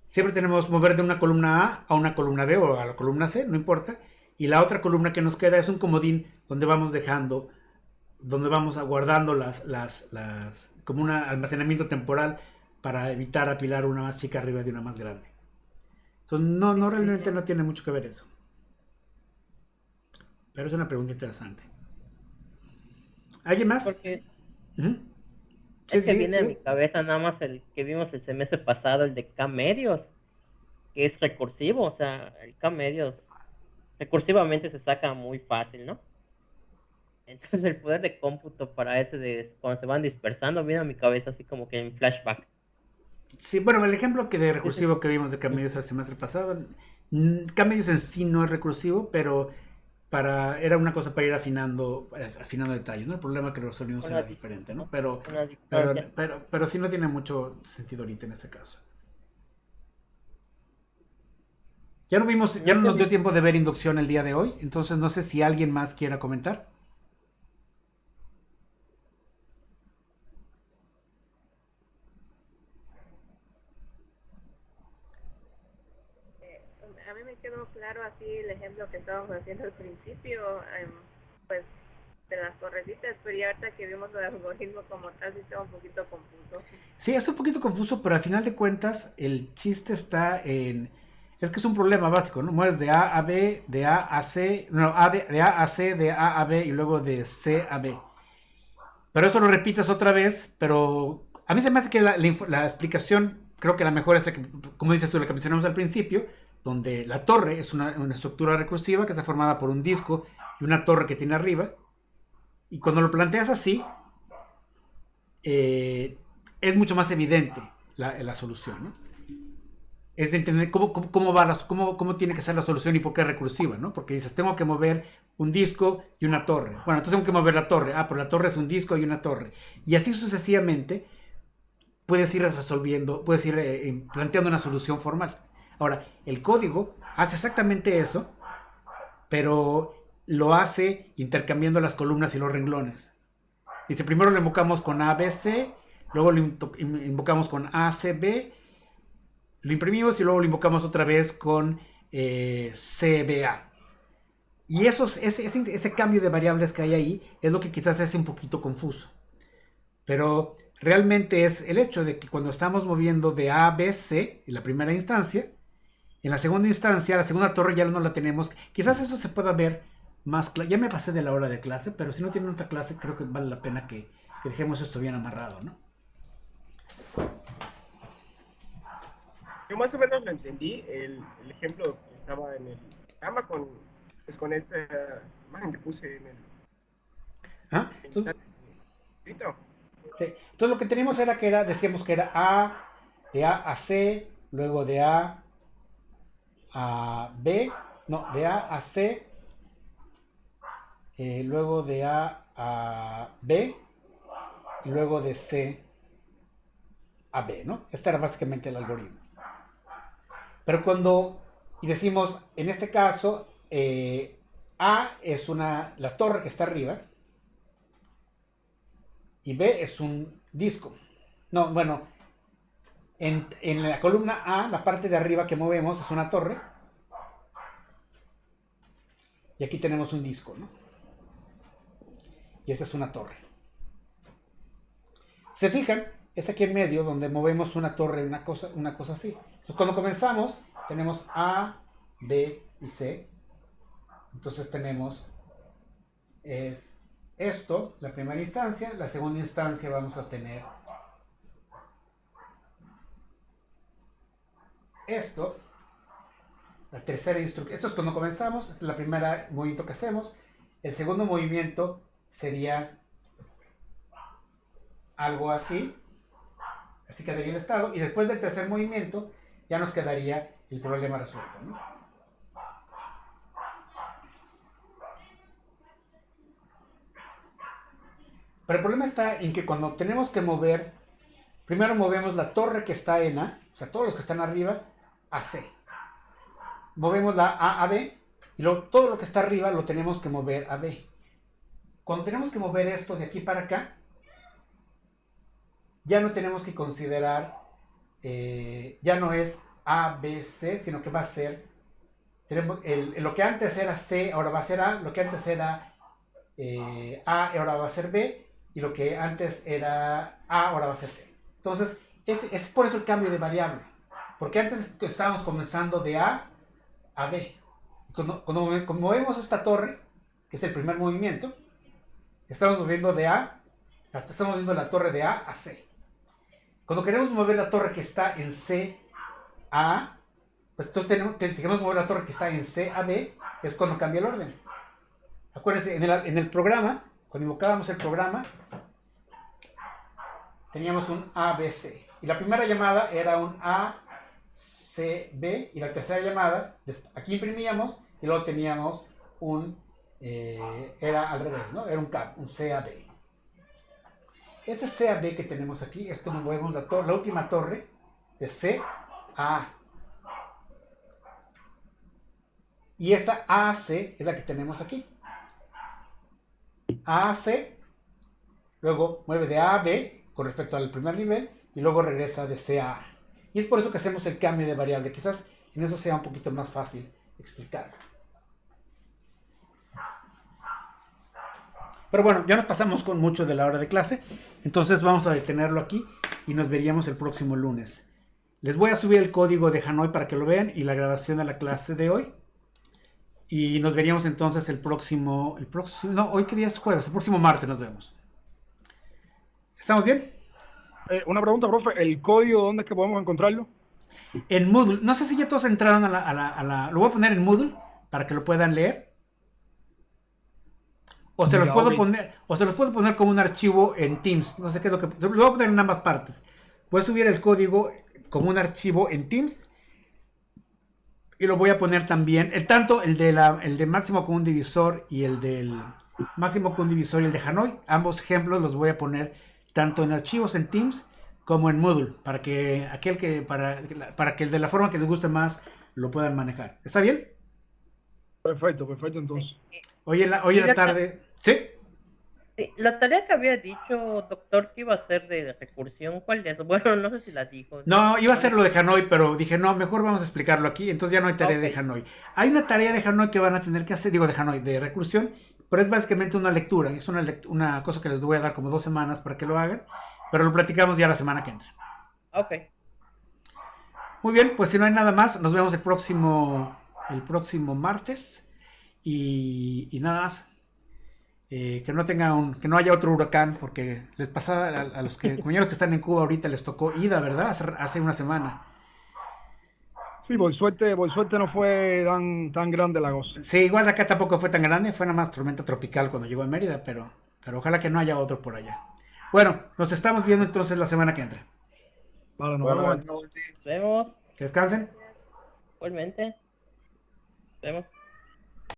Siempre tenemos mover de una columna A una columna B o a la columna C, no importa, y la otra columna que nos queda es un comodín donde vamos aguardando como un almacenamiento temporal para evitar apilar una más chica arriba de una más grande. Entonces, no realmente no tiene mucho que ver eso. Pero es una pregunta interesante. ¿Alguien más? Porque Uh-huh. es que viene a mi cabeza nada más el que vimos el semestre pasado, el de K-medios, que es recursivo, o sea, el K-medios recursivamente se saca muy fácil, ¿no? Entonces el poder de cómputo para ese de cuando se van dispersando viene a mi cabeza así como que en flashback. Sí, bueno, el ejemplo de recursivo que vimos de K-medios el semestre pasado, K-medios en sí no es recursivo, pero era una cosa para ir afinando detalles, ¿no? El problema que resolvimos era diferente, ¿no? Pero sí no tiene mucho sentido ahorita en este caso. Ya no nos dio tiempo de ver inducción el día de hoy, entonces no sé si alguien más quiera comentar. A mí me quedó claro así el ejemplo que estábamos haciendo al principio, pues de las torrecitas, pero ya ahorita que vimos el algoritmo como tal, sí estaba un poquito confuso. Sí, es un poquito confuso, pero al final de cuentas el chiste está es que es un problema básico, ¿no? Mueves de A a B, de A a C, no, de A a C, de A a B y luego de C a B. Pero eso lo repites otra vez, pero a mí se me hace que la explicación, creo que la mejor es, como dices tú, la que mencionamos al principio, donde la torre es una estructura recursiva que está formada por un disco y una torre que tiene arriba. Y cuando lo planteas así, es mucho más evidente la solución, ¿no? Es de entender cómo tiene que ser la solución y por qué es recursiva, ¿no? Porque dices, tengo que mover un disco y una torre. Bueno, entonces tengo que mover la torre. Pero la torre es un disco y una torre. Y así sucesivamente puedes ir resolviendo, puedes ir planteando una solución formal. Ahora, el código hace exactamente eso, pero lo hace intercambiando las columnas y los renglones. Dice, primero lo invocamos con ABC, luego lo invocamos con ACB, lo imprimimos y luego lo invocamos otra vez con CBA. Y ese cambio de variables que hay ahí es lo que quizás hace un poquito confuso. Pero realmente es el hecho de que cuando estamos moviendo de A a B, C en la primera instancia, en la segunda instancia, la segunda torre ya no la tenemos. Quizás eso se pueda ver más claro. Ya me pasé de la hora de clase, pero si no tienen otra clase, creo que vale la pena que dejemos esto bien amarrado, ¿no? Yo más o menos lo entendí, el ejemplo que estaba en el programa con esta imagen que puse en el ¿Ah? escrito. Sí. Entonces lo que teníamos decíamos que era A, de A a C, luego de A a B, no, de A a C, luego de A a B, y luego de C a B, ¿no? Este era básicamente el algoritmo. Pero y decimos, en este caso, A es la torre que está arriba, y B es un disco. No, bueno, en la columna A, la parte de arriba que movemos es una torre, y aquí tenemos un disco, ¿no? Y esta es una torre. ¿Se fijan? Es aquí en medio donde movemos una torre, una cosa así. Entonces, cuando comenzamos, tenemos A, B y C. Entonces tenemos esto, la primera instancia. La segunda instancia vamos a tener esto. La tercera instrucción. Esto es cuando comenzamos. Este es el primer movimiento que hacemos. El segundo movimiento sería algo así. Así quedaría el estado. Y después del tercer movimiento ya nos quedaría el problema resuelto, ¿no? Pero el problema está en que cuando tenemos que mover, primero movemos la torre que está en A, o sea, todos los que están arriba, a C. Movemos la A a B, y luego todo lo que está arriba lo tenemos que mover a B. Cuando tenemos que mover esto de aquí para acá, ya no tenemos que considerar, ya no es A, B, C, sino que va a ser, lo que antes era C, ahora va a ser A, lo que antes era A, ahora va a ser B, y lo que antes era A, ahora va a ser C. Entonces, es por eso el cambio de variable, porque antes estábamos comenzando de A a B. Cuando movemos esta torre, que es el primer movimiento, estamos moviendo estamos moviendo la torre de A a C. Cuando queremos mover la torre que está en C a A, pues entonces tenemos mover la torre que está en C a B, es cuando cambia el orden. Acuérdense, en el programa, cuando invocábamos el programa, teníamos un ABC. Y la primera llamada era un ACB, y la tercera llamada, aquí imprimíamos, y luego teníamos era al revés, ¿no? Era un CAB, un CAB. Este CAB que tenemos aquí es cuando movemos la última torre de C a A. Y esta AC es la que tenemos aquí. AC, luego mueve de A a B con respecto al primer nivel, y luego regresa de C a A. Y es por eso que hacemos el cambio de variable. Quizás en eso sea un poquito más fácil explicarlo. Pero bueno, ya nos pasamos con mucho de la hora de clase, entonces vamos a detenerlo aquí y nos veríamos el próximo lunes. Les voy a subir el código de Hanoi para que lo vean y la grabación de la clase de hoy. Y nos veríamos entonces no, hoy qué día es jueves, el próximo martes nos vemos. ¿Estamos bien? Una pregunta, profe, ¿el código dónde es que podemos encontrarlo? En Moodle, no sé si ya todos entraron lo voy a poner en Moodle para que lo puedan leer. O se los puedo poner como un archivo en Teams. No sé qué es lo que... Lo voy a poner en ambas partes. Voy a subir el código como un archivo en Teams. Y lo voy a poner también... Tanto el de máximo común divisor y el del máximo común divisor y el de Hanoi. Ambos ejemplos los voy a poner tanto en archivos en Teams como en Moodle, para que para que el de la forma que les guste más lo puedan manejar. ¿Está bien? Perfecto, perfecto entonces. Hoy en la tarde, ¿sí? Sí, la tarea que había dicho, doctor, que iba a ser de recursión, ¿cuál es? Bueno, no sé si la dijo. No, iba a ser lo de Hanoi, pero dije, no, mejor vamos a explicarlo aquí. Entonces ya no hay tarea de Hanoi. Hay una tarea de Hanoi que van a tener que hacer, digo de Hanoi, de recursión, pero es básicamente una lectura. Es una cosa que les voy a dar como 2 semanas para que lo hagan, pero lo platicamos ya la semana que entra. Ok. Muy bien, pues si no hay nada más, nos vemos el próximo martes. Y nada más. Que no haya otro huracán, porque les pasa a los compañeros que están en Cuba ahorita les tocó Ida, ¿verdad? Hace una semana. Sí, por suerte no fue tan grande la cosa. Sí, igual acá tampoco fue tan grande, fue nada más tormenta tropical cuando llegó a Mérida, pero ojalá que no haya otro por allá. Bueno, nos estamos viendo entonces la semana que entra. Vale, nos Bueno, vemos. Nos vemos. Que descansen. Igualmente. Nos vemos.